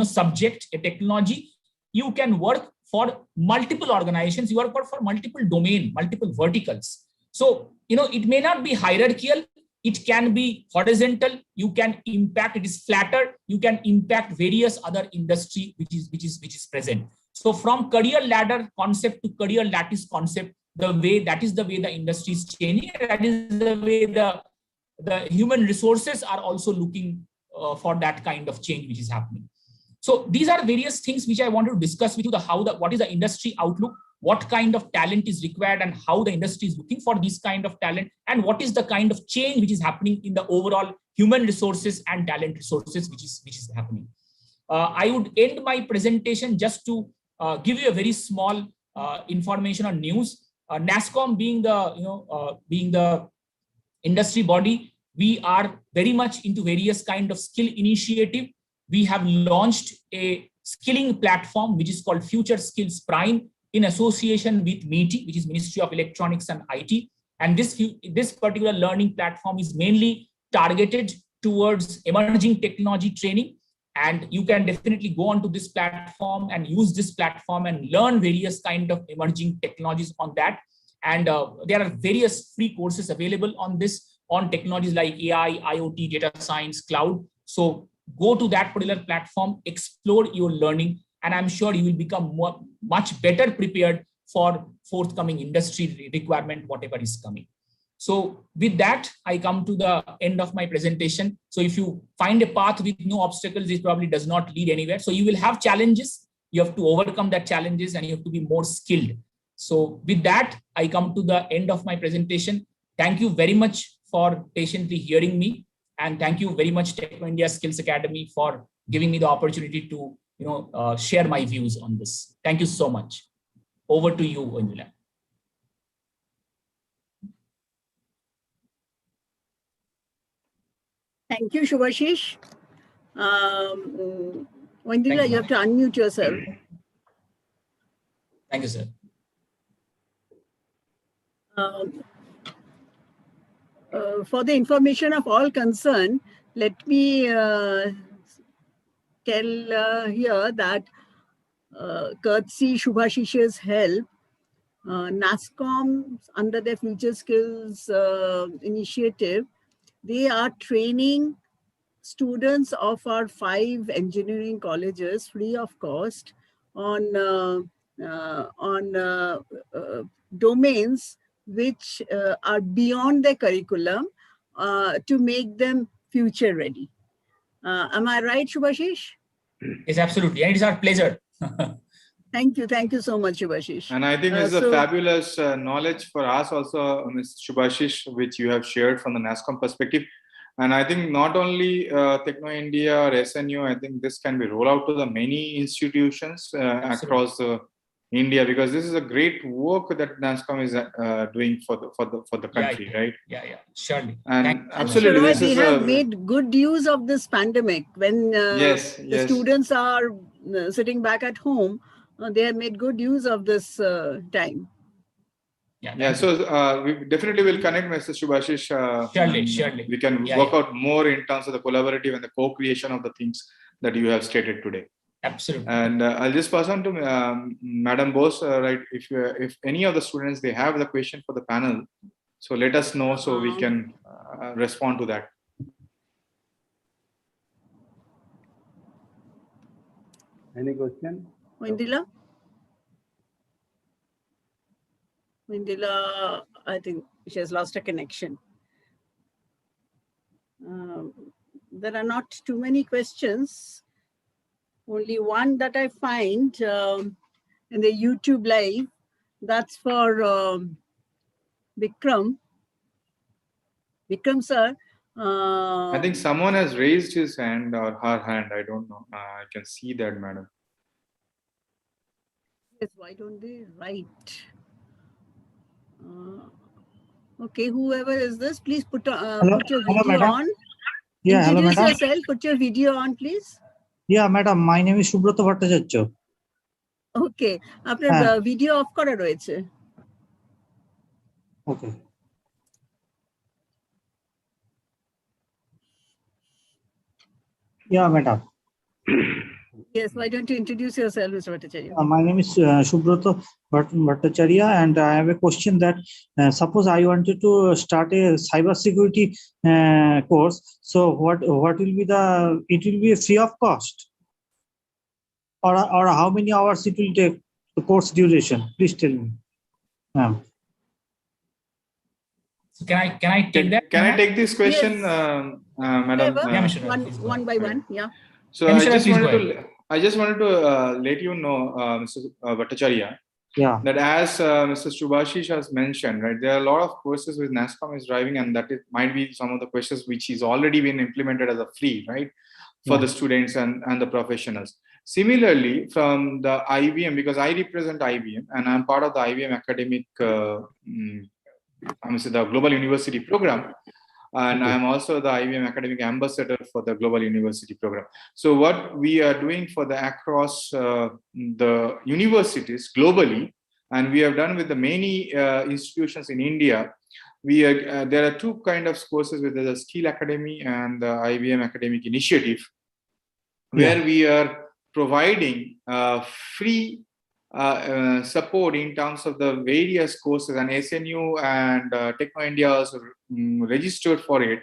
subject, a technology, you can work for multiple organizations, you work for multiple domain, multiple verticals. So, it may not be hierarchical, it can be horizontal, you can impact, it is flatter, you can impact various other industry which is present. So from career ladder concept to career lattice concept, that is the way the industry is changing. That is the way the human resources are also looking for that kind of change which is happening. So these are various things which I want to discuss with you, what is the industry outlook, what kind of talent is required and how the industry is looking for this kind of talent, and what is the kind of change which is happening in the overall human resources and talent resources which is happening. I would end my presentation just to give you a very small information on news. NASSCOM being the industry body, we are very much into various kind of skill initiative. We have launched a skilling platform which is called Future Skills Prime in association with MITI, which is Ministry of Electronics and IT. And this particular learning platform is mainly targeted towards emerging technology training. And you can definitely go onto this platform and use this platform and learn various kind of emerging technologies on that. And there are various free courses available on technologies like AI, IoT, data science, cloud. So go to that particular platform, explore your learning, and I'm sure you will become much better prepared for forthcoming industry requirement, whatever is coming. So with that, I come to the end of my presentation. So if you find a path with no obstacles, it probably does not lead anywhere. So you will have challenges. You have to overcome that challenges and you have to be more skilled. So with that, I come to the end of my presentation. Thank you very much for patiently hearing me. And thank you very much, Techno India Skills Academy, for giving me the opportunity to share my views on this. Thank you so much. Over to you, Indila. Thank you, Shubhashish. Indila, you have to unmute yourself. Thank you, sir. For the information of all concerned, let me tell here that courtesy Shubhashish's help, NASSCOM, under their Future Skills initiative, they are training students of our 5 engineering colleges free of cost on domains which are beyond their curriculum to make them future ready. Am I right, Shubhashish? Yes, absolutely. And it's our pleasure. Thank you so much, Shubhashish. And I think this is a fabulous knowledge for us also, Ms. Shubhashish, which you have shared from the NASSCOM perspective. And I think not only Techno India or SNU, I think this can be rolled out to the many institutions across India, because this is a great work that NASSCOM is doing for the country, right? Yeah, surely. And absolutely, Roy, they have made good use of this pandemic when the students are sitting back at home. They have made good use of this time. Yeah, so we definitely will connect, Mr. Shubhashish. Surely. We can work out more in terms of the collaborative and the co-creation of the things that you have stated today. Absolutely. And I'll just pass on to Madam Bose, right? If any of the students, they have the question for the panel, so let us know so we can respond to that. Any question? Indila? Mindila, I think she has lost a connection. There are not too many questions. Only one that I find in the YouTube live. That's for Bikram. Bikram sir. I think someone has raised his hand or her hand. I don't know. I can see that, madam. Yes, why don't they write? Okay, whoever is this, please put your video madam. on. Yeah, hello, Introduce madam. yourself. Put your video on, please. Yeah, madam. My name is Subroto Bhattacharya. Okay, আপনার video of করা রয়েছে। Okay. Yeah, madam. Yes, why don't you introduce yourself, Mr. Bhattacharya? My name is Subroto Bhattacharya, and I have a question that suppose I wanted to start a cybersecurity course. So what will be it will be free of cost, or how many hours it will take, the course duration? Please tell me, ma'am. So can I take that? Can I take this question, Yes. madam? Yeah, Mishra, please go one by one. Yeah. So Yeah, I just wanted to let you know, Mr. Bhattacharya, Yeah. that as Mr. Subhashish has mentioned, right, there are a lot of courses which NASSCOM is driving, and that it might be some of the courses which is already been implemented as a free, right, for the students and the professionals. Similarly, from the IBM, because I represent IBM and I'm part of the IBM academic, the Global University Program. And I'm also the IBM academic ambassador for the Global University Program. So what we are doing for the across the universities globally, and we have done with the many institutions in India, there are two kind of courses with the Skill Academy and the IBM Academic Initiative, where we are providing free support in terms of the various courses, and SNU and Techno India also registered for it.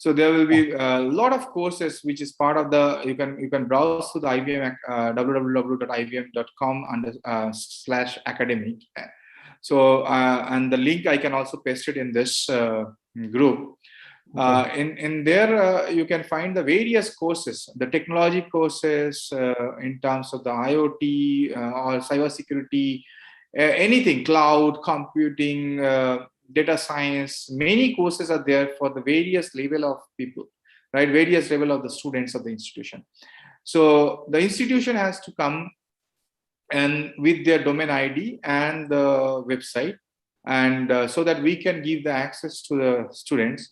So there will be a lot of courses which is part of the, you can browse to the IBM www.ibm.com/academic. So and the link I can also paste it in this group. In there you can find the various courses, the technology courses in terms of the IoT or cybersecurity, anything, cloud computing, data science. Many courses are there for the various level of people, right? Various level of the students of the institution. So the institution has to come and with their domain ID and the website, and so that we can give the access to the students.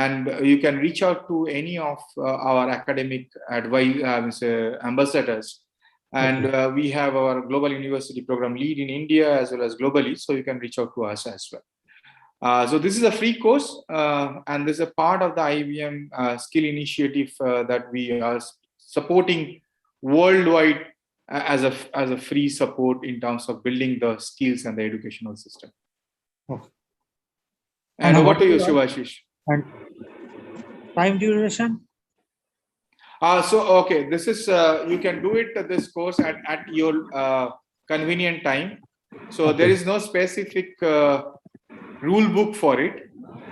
And you can reach out to any of our academic ambassadors. And we have our Global University Program lead in India as well as globally. So you can reach out to us as well. So this is a free course, and this is a part of the IBM skill initiative that we are supporting worldwide as a free support in terms of building the skills and the educational system. Okay. And over to you, Subhashish. And time duration? So okay, this is you can do it this course at your convenient time. So there is no specific rule book for it.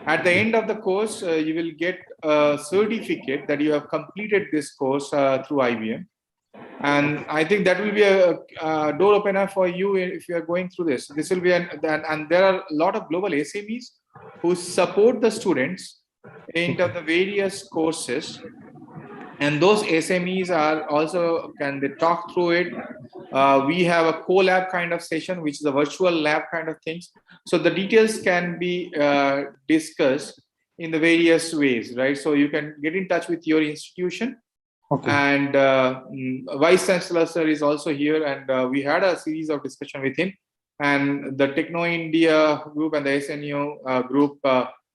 At the end of the course, you will get a certificate that you have completed this course through IBM. And I think that will be a door opener for you if you are going through this. This will be and there are a lot of global SMEs who support the students into the various courses, and those SMEs are also, can they talk through it? We have a co-lab kind of session, which is a virtual lab kind of things. So the details can be discussed in the various ways, right? So you can get in touch with your institution. Okay. And Vice Chancellor sir is also here, and we had a series of discussion with him. And the Techno India group and the SNU group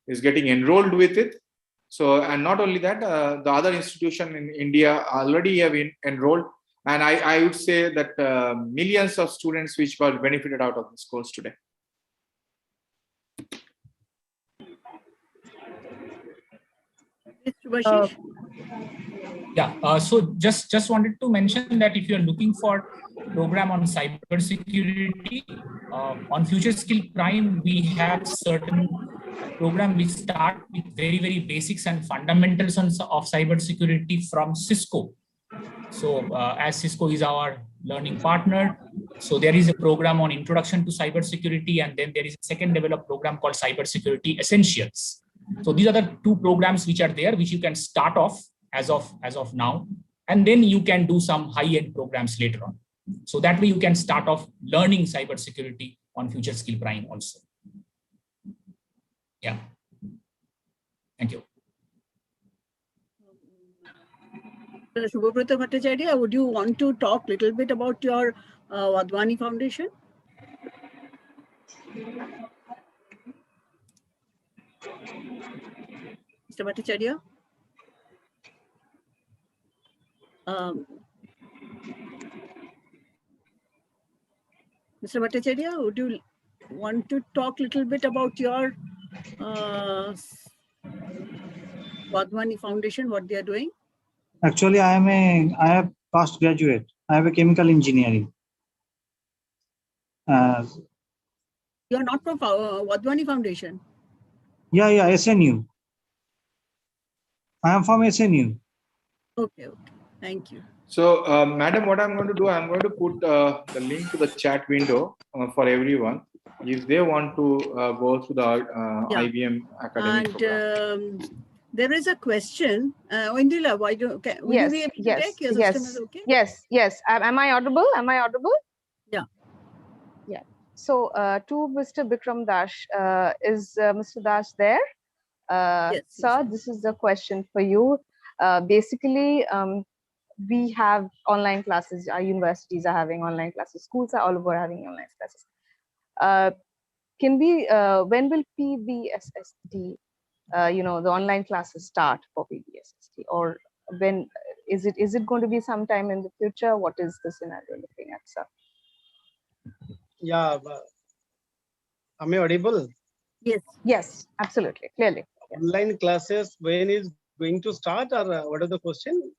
is getting enrolled with it. So, and not only that, the other institution in India already have enrolled. And I would say that millions of students which were benefited out of this course today. Yes, Subhashish? Yeah, so just wanted to mention that if you're looking for program on cybersecurity, on Future Skill Prime, we have certain program which start with very, very basics and fundamentals of cybersecurity from Cisco. So as Cisco is our learning partner, so there is a program on introduction to cybersecurity, and then there is a second developed program called Cybersecurity Essentials. So these are the two programs which are there, which you can start off as of now, and then you can do some high-end programs later on. So that way you can start off learning cybersecurity on Future Skill Prime also. Yeah. Thank you. Shubhabrata Bhattacharya, would you want to talk a little bit about your Wadhwani Foundation? Mr. Bhattacharya? Mr. Bhattacharya, would you want to talk a little bit about your Wadhwani Foundation, what they are doing? Actually, I have past graduate. I have a chemical engineering. You're not from Wadhwani Foundation? Yeah, SNU. I am from SNU. Okay, thank you. So, madam, what I'm going to do, I'm going to put the link to the chat window for everyone. If they want to go through the IBM academic program. There is a question. Indila, would you be able to take your system is okay? Yes. Am I audible? Yeah. Yeah. So to Mr. Bikram Dash, is Mr. Dash there? Yes, sir, this is the question for you. Basically, we have online classes. Our universities are having online classes. Schools are all over having online classes. Can we? When will PBSSD? The online classes start for PBSSD, or when is it? Is it going to be sometime in the future? What is the scenario looking at, sir? Yeah. Am I audible? Yes, absolutely, clearly. Online classes, when is going to start, or what is the question?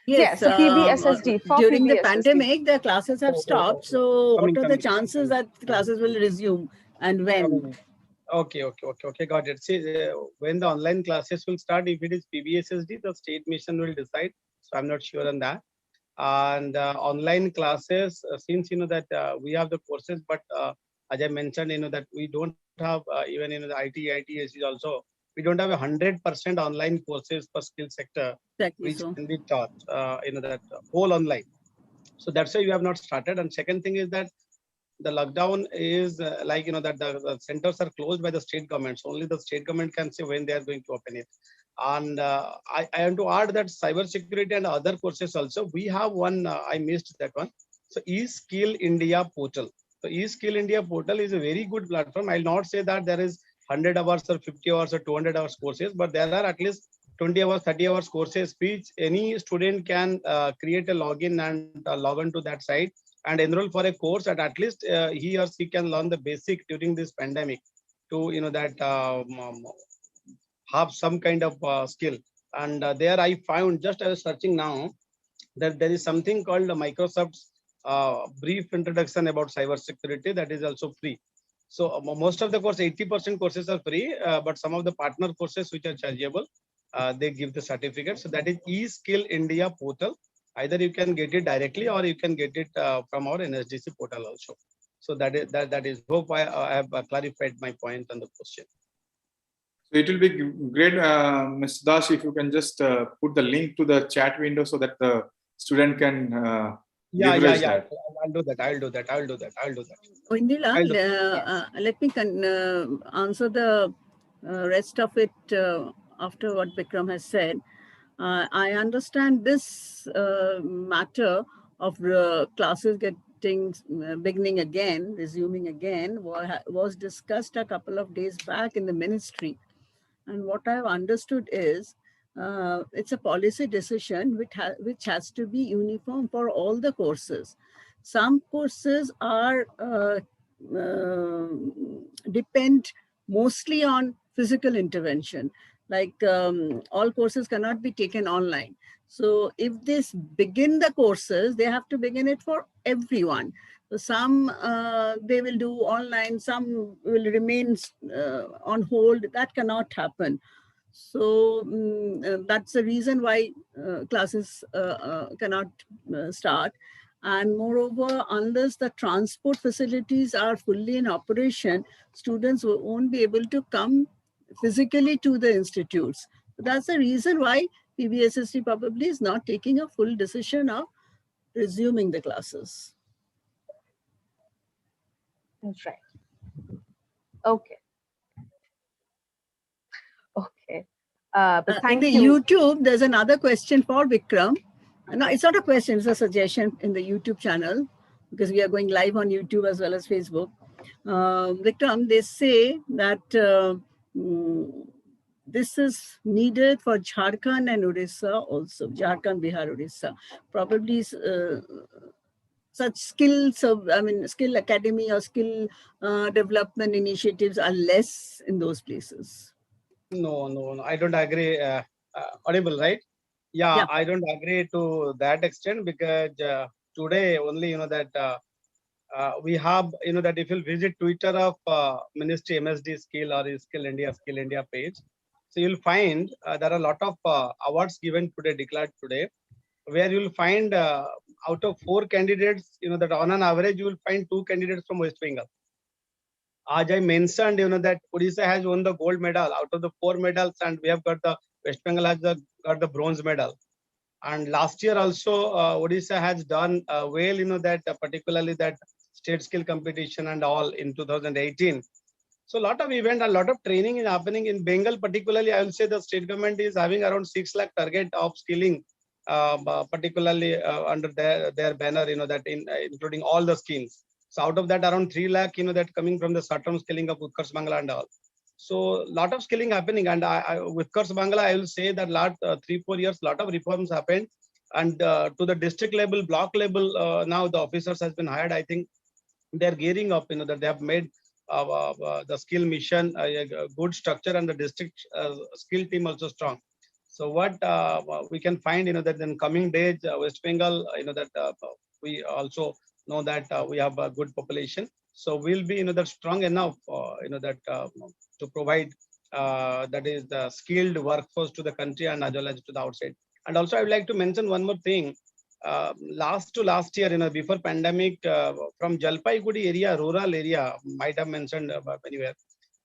Yes, so PBSSD. During PBSSD. the pandemic, the classes have stopped. So what are the chances that classes will resume, and when? Okay, got it. See, when the online classes will start, if it is PBSSD, the state mission will decide. So I'm not sure on that. And online classes, since that we have the courses, but as I mentioned, that we don't have even the IT also, we don't have 100% online courses for skill sector, which can be taught, that whole online. So that's why we have not started. And second thing is that the lockdown is that the centers are closed by the state governments. Only the state government can say when they are going to open it. And I want to add that cybersecurity and other courses also, we have one, I missed that one. So eSkill India portal. So eSkill India portal is a very good platform. I'll not say that there is 100 hours or 50 hours or 200 hours courses, but there are at least 20 hours, 30 hours courses, which any student can create a login and log on to that site and enroll for a course, and at least he or she can learn the basic during this pandemic to have some kind of skill. And there I found, just I was searching now, that there is something called Microsoft's brief introduction about cybersecurity, that is also free. So most of the course, 80% courses are free, but some of the partner courses which are chargeable, they give the certificate. So that is eSkill India portal. Either you can get it directly or you can get it from our NSDC portal also. So that is hope I have clarified my point on the question. So it will be great, Mr. Das, if you can just put the link to the chat window so that the student can leverage that. I'll do that. Oh, Indila, let me answer the rest of it after what Bikram has said. I understand this matter of classes beginning again, resuming again, was discussed a couple of days back in the ministry. And what I've understood is it's a policy decision which has to be uniform for all the courses. Some courses are depend mostly on physical intervention. Like all courses cannot be taken online. So if they begin the courses, they have to begin it for everyone. So some they will do online, some will remain on hold. That cannot happen. So that's the reason why classes cannot start. And moreover, unless the transport facilities are fully in operation, students won't be able to come physically to the institutes. That's the reason why PBSST probably is not taking a full decision of resuming the classes. Right. Okay. Okay. But In thank the you. YouTube, there's another question for Bikram. No, it's not a question, it's a suggestion in the YouTube channel, because we are going live on YouTube as well as Facebook. Bikram, they say that this is needed for Jharkhand and Odisha also, Jharkhand, Bihar, Odisha. Probably such skills of, skill academy or skill development initiatives are less in those places. No. I don't agree. Audible, right? Yeah, I don't agree to that extent, because today only, that we have, that if you visit Twitter of Ministry MSD Skill or Skill India page, so you'll find there are a lot of awards given today, declared today, where you'll find out of 4 candidates, that on an average you will find 2 candidates from West Bengal. As I mentioned, that Odisha has won the gold medal out of the 4 medals, and we have got the West Bengal has got the bronze medal. And last year also, Odisha has done well, that particularly that state skill competition and all in 2018. So a lot of event, a lot of training is happening in Bengal. Particularly, I will say the state government is having around 6 lakh target of skilling, particularly under their banner, that including all the schemes. So out of that, around 3 lakh, that coming from the short-term skilling of Utkarsh Bangla and all. So lot of skilling happening, and with Utkarsh Bangla, I will say that last 3-4 years, lot of reforms happened, and to the district level, block level, now the officers has been hired. I think they're gearing up, that they have made the skill mission a good structure, and the district skill team also strong. So what we can find, that in coming days, West Bengal, that we also know that we have a good population. So we'll be, that strong enough, that to provide that is the skilled workforce to the country and as well as to the outside. And also, I would like to mention one more thing. Last year, before pandemic, from Jalpaiguri area, rural area, might have mentioned anywhere,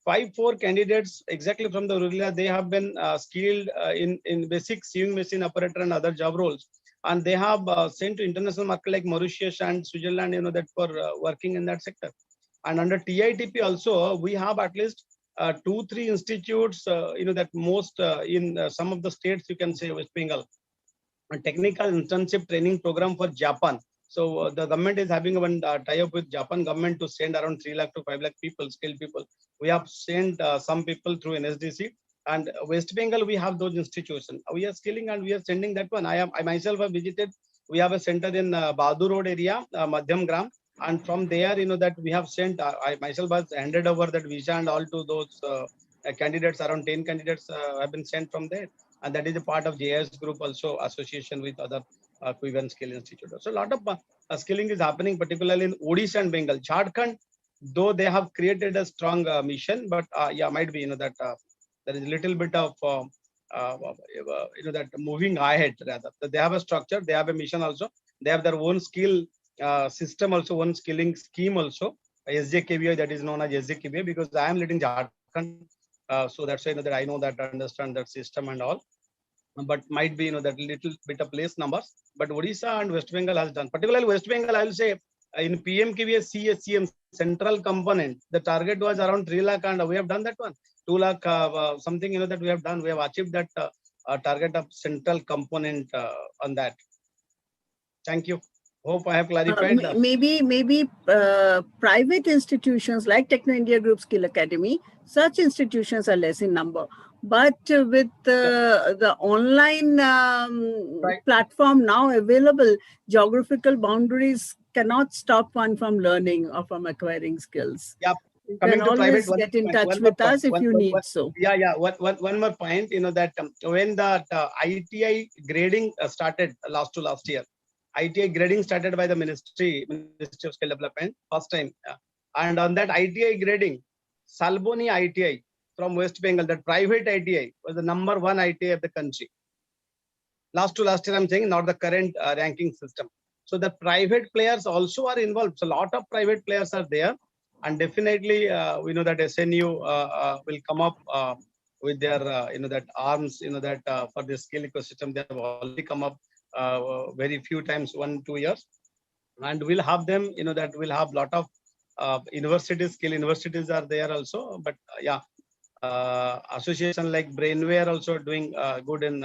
5-4 candidates exactly from the rural area, they have been skilled in basic sewing machine operator and other job roles, and they have sent to international market like Mauritius and Switzerland, that for working in that sector. And under TITP also, we have at least 2-3 institutes, that most in some of the states, you can say West Bengal, a technical internship training program for Japan. So the government is having one tie-up with Japan government to send around 3 lakh to 5 lakh people, skilled people. We have sent some people through NSDC, and West Bengal, we have those institutions. We are skilling and we are sending that one. I myself have visited. We have a center in Bahadur Road area, Madhyam Gram, and from there, that we have sent. I myself has handed over that visa and all to those candidates. Around 10 candidates have been sent from there, and that is a part of JS group also, association with other Quiven Skill Institute. So a lot of skilling is happening, particularly in Odisha and Bengal. Jharkhand, though they have created a strong mission, but yeah, might be, that there is a little bit of that moving ahead rather. They have a structure, they have a mission also, they have their own skill system also, one skilling scheme also, SJKBI, that is known as SJKBI, because I am leading Jharkhand, so that's why, that I know that, understand that system and all. But might be, that little bit of less numbers. But Odisha and West Bengal has done. Particularly West Bengal, I will say, in PMKVS CSCM central component, the target was around 3 lakh, and we have done that one. 2 lakh something, that we have done. We have achieved that target of central component on that. Thank you. Hope I have clarified. Maybe private institutions like Techno India Group Skill Academy, such institutions are less in number. But with the online platform now available, geographical boundaries cannot stop one from learning or from acquiring skills. Yep. You Coming can to private, always get in touch with us if you need so. Yeah. One more point, that when the ITI grading started last year, ITI grading started by the Ministry of Skill Development first time. And on that ITI grading, Salboni ITI from West Bengal, that private ITI was the #1 ITI of the country. Last year, I'm saying, not the current ranking system. So the private players also are involved. So a lot of private players are there. And definitely, we know that SNU will come up with their, that arms, that for the skill ecosystem. They have already come up very few times, 1-2 years. And we'll have them, that we'll have lot of universities, skill universities are there also. But yeah, association like Brainware also doing good in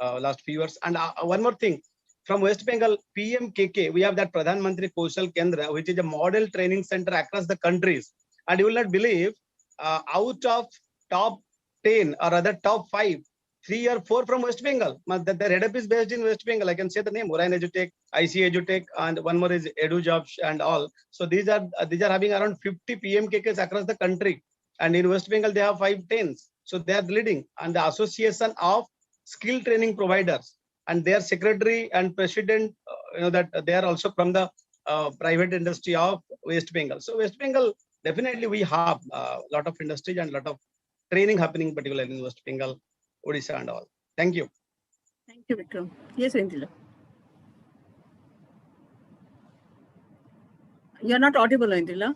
last few years. And one more thing, from West Bengal, PMKK, we have that Pradhan Mantri Kaushal Kendra, which is a model training center across the countries. And you will not believe, out of top 10 or other top 5, 3 or 4 from West Bengal. The head up is based in West Bengal. I can say the name: Orion Edutech, IC Edutech, and one more is EduJobs and all. So these are having around 50 PMKKs across the country. And in West Bengal, they have 5-10s. So they are leading. And the Association of Skill Training Providers, and their secretary and president, that they are also from the private industry of West Bengal. So West Bengal, definitely we have a lot of industries and a lot of training happening, particularly in West Bengal, Odisha and all. Thank you. Thank you, Bikram. Yes, Indila. You're not audible, Indila.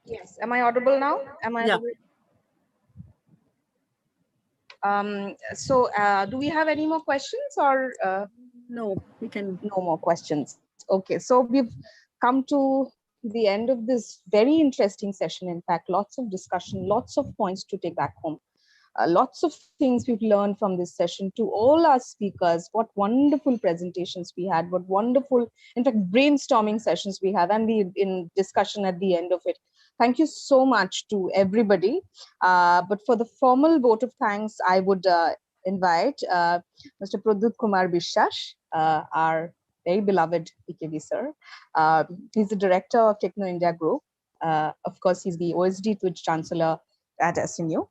Yes. Am I audible now? Am I audible? So do we have any more questions, or no, we can. No more questions. Okay, so we've come to the end of this very interesting session. In fact, lots of discussion, lots of points to take back home. Lots of things we've learned from this session. To all our speakers, what wonderful presentations we had, what wonderful, in fact, brainstorming sessions we had, and the in discussion at the end of it. Thank you so much to everybody. But for the formal vote of thanks, I would invite Mr. Pradut Kumar Bishash, our very beloved PKV sir. He's the director of Techno India Group. Of course, he's the OSD Twitch Chancellor at SMU.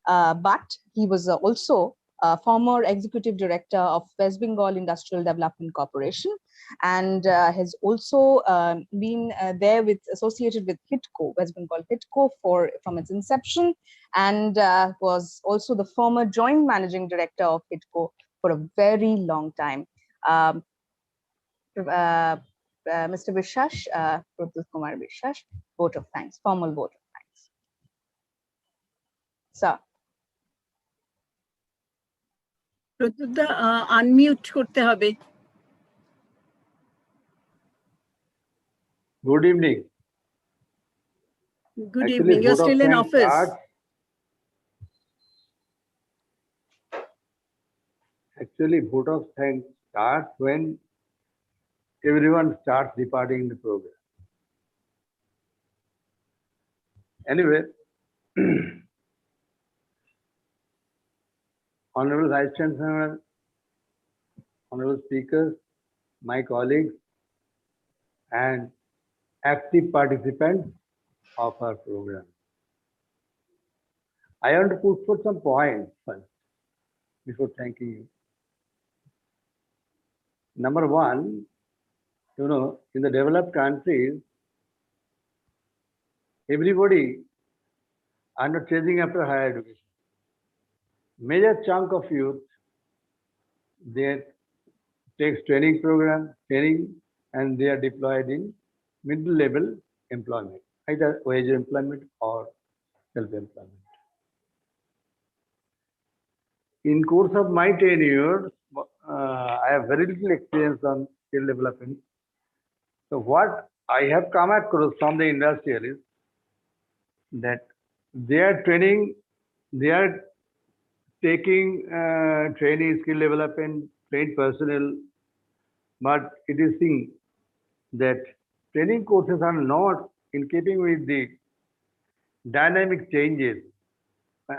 But he was also former executive director of West Bengal Industrial Development Corporation, and has also been associated with HITCO, West Bengal HITCO, from its inception, and was also the former joint managing director of HITCO for a very long time. Mr. Bishash, Pradut Kumar Bishash, vote of thanks, formal vote of thanks. Sir. প্রদ্যুৎদা unmute করতে হবে। Good evening. Good evening. You're still in office. Actually, vote of thanks starts when everyone starts departing in the program. Anyway, Honorable Vice Chancellor, Honorable Speakers, my colleagues, and active participants of our program. I want to put some points first before thanking you. Number one, in the developed countries, everybody are not chasing after higher education. Major chunk of youth, they takes training program, and they are deployed in middle level employment, either wage employment or self-employment. In course of my tenure, I have very little experience on skill development. So what I have come across from the industry is that they are taking training, skill development, trained personnel, but it is seen that training courses are not in keeping with the dynamic changes.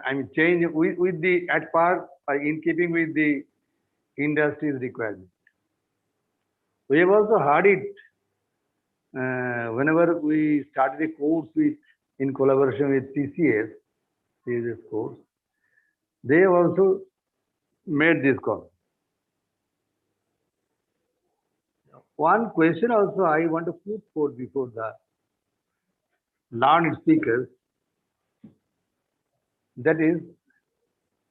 I mean, change with the at par, in keeping with the industry's requirement. We have also heard it whenever we started a course in collaboration with TCS, this course, they have also made this call. One question also I want to put forth before the learned speakers, that is,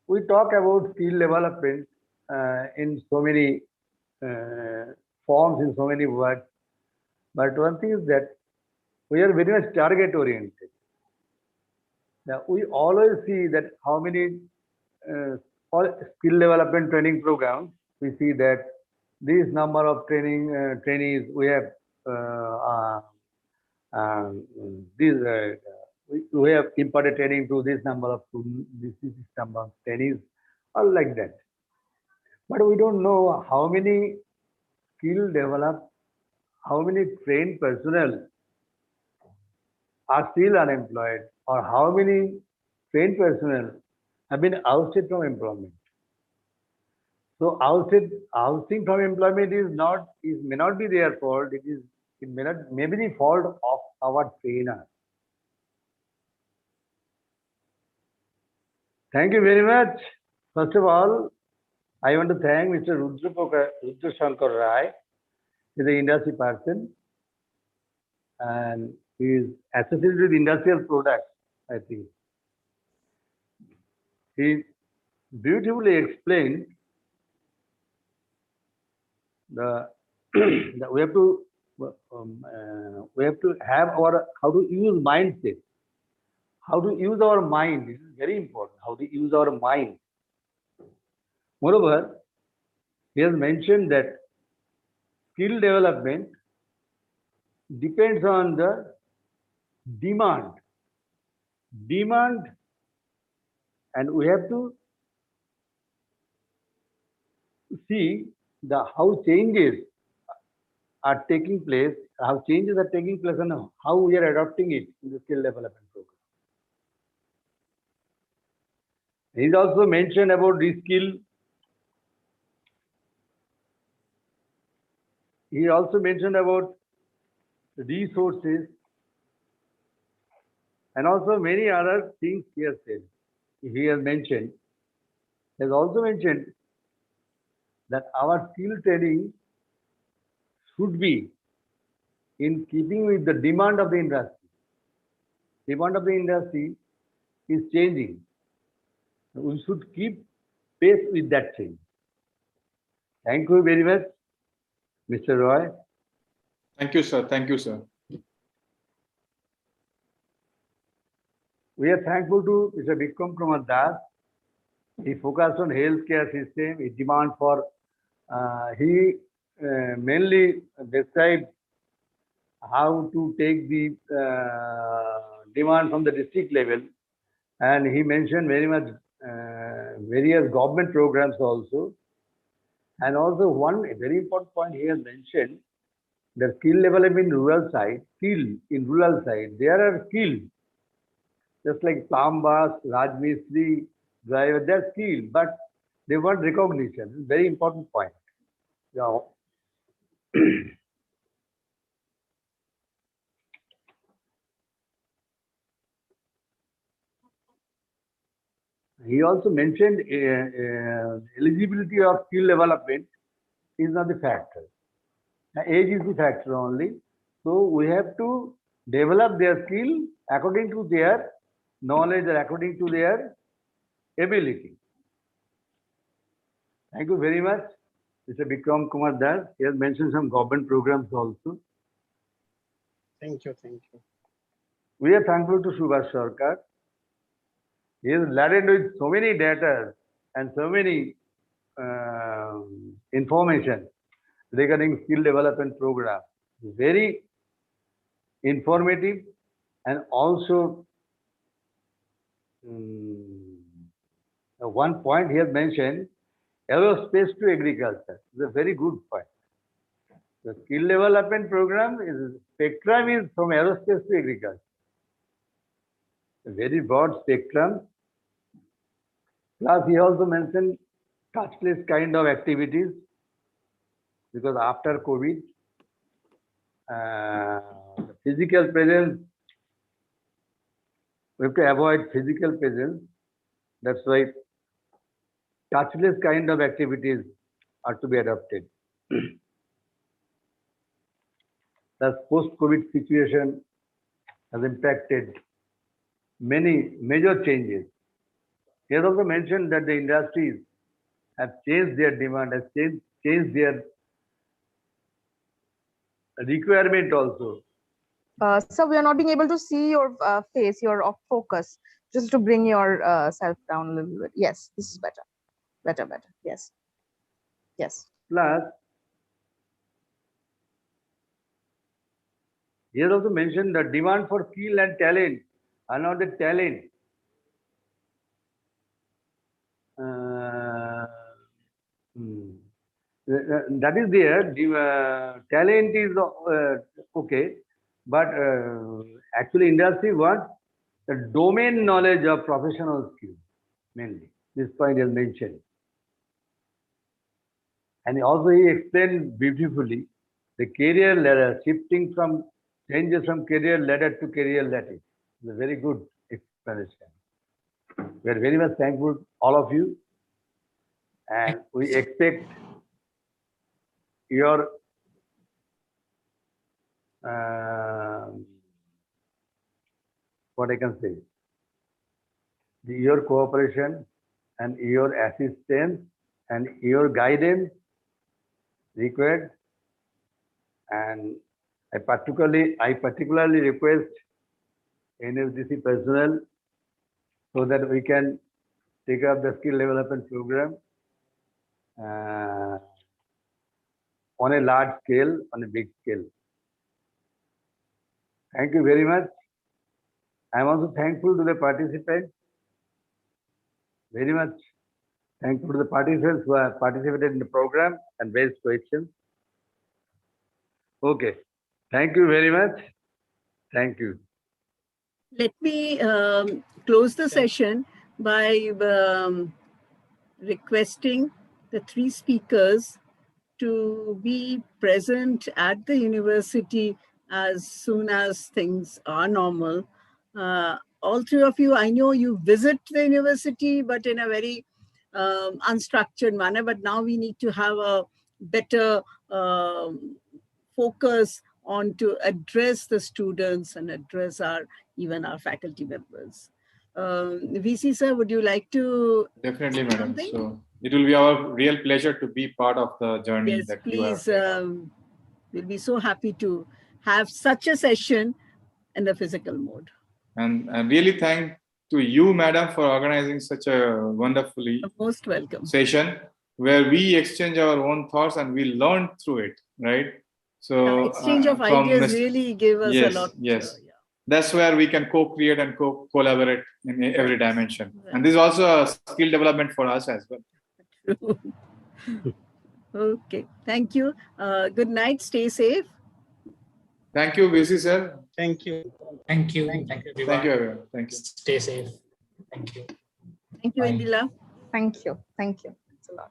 we talk about skill development in so many forms, in so many words, but one thing is that we are very much target oriented. Now, we always see that how many all skill development training programs, we see that this number of trainees we have we have imparted training to this number of students, this number of trainees, all like that. But we don't know how many skill developed, how many trained personnel are still unemployed, or how many trained personnel have been ousted from employment. So ousting from employment may not be their fault. It may be the fault of our trainer. Thank you very much. First of all, I want to thank Mr. Rudra Shankar Rai. He's an industry person and he is associated with industrial products, I think. He beautifully explained that we have to have our how to use mindset, how to use our mind. This is very important. How to use our mind. Moreover, he has mentioned that skill development depends on the demand, and we have to see how changes are taking place, and how we are adopting it in the skill development program. He's also mentioned about reskill. He also mentioned about resources and also many other things he has said. He has also mentioned that our skill training should be in keeping with the demand of the industry. Demand of the industry is changing. We should keep pace with that change. Thank you very much, Mr. Roy. Thank you, sir. Thank you, sir. We are thankful to Mr. Bikram Das. He focused on healthcare system. He demand for he mainly described how to take the demand from the district level, and he mentioned very much various government programs also, and also one very important point he has mentioned, the skill development in rural side. There are skills just like plumbers, Rajmistri, driver, they're skilled, but they want recognition. It's a very important point. Now, he also mentioned eligibility of skill development is not the factor. Age is the factor only. So we have to develop their skill according to their knowledge or according to their ability. Thank you very much, Mr. Bikram Kumar Das. He has mentioned some government programs also. Thank you. We are thankful to Subhash Sarkar. He is laden with so many data and so many information regarding skill development program. Very informative, and also one point he has mentioned, aerospace to agriculture. It's a very good point. The skill development program spectrum is from aerospace to agriculture. A very broad spectrum. Plus, he also mentioned touchless kind of activities. because after COVID, the physical presence, we have to avoid physical presence. That's why touchless kind of activities are to be adopted. The post-COVID situation has impacted many major changes. He has also mentioned that the industries have changed their demand, has changed their requirement also. So we are not being able to see your face, your off focus, just to bring your self down a little bit. Yes, this is better. Better. Yes. Yes. Plus, he has also mentioned the demand for skill and talent are not the talent. That is there. Talent is okay, but actually industry wants the domain knowledge of professional skills mainly. This point is mentioned. And also he explained beautifully the career ladder, shifting from changes from career ladder to career lattice. It's a very good explanation. We are very much thankful, all of you, and we expect your what I can say, your cooperation and your assistance and your guidance required. And I particularly request NFDC personnel so that we can take up the skill development program on a large scale, on a big scale. Thank you very much. I'm also thankful to the participants. Very much thankful to the participants who have participated in the program and raised questions. Okay. Thank you very much. Thank you. Let me close the session by requesting the three speakers to be present at the university as soon as things are normal. All three of you, I know you visit the university, but in a very unstructured manner. But now we need to have a better focus on to address the students and address even our faculty members. VC sir, would you like to? Definitely, madam. Something? So it will be our real pleasure to be part of the journey. Yes, that please. you are. We'll be so happy to have such a session in the physical mode. And really thank to you, madam, for organizing such a wonderfully You're most welcome session where we exchange our own thoughts and we learn through it, right? So exchange of ideas really gave us a lot. Yes. That's where we can co-create and collaborate in every dimension. Right. And this is also a skill development for us as well. Okay. Thank you. Good night. Stay safe. Thank you, VC sir. Thank you. Thank you. Thank you, everyone. Thank you, everyone. Thank you. Stay safe. Thank you. Thank you, Indila. Thank you. Thank you. Thanks a lot.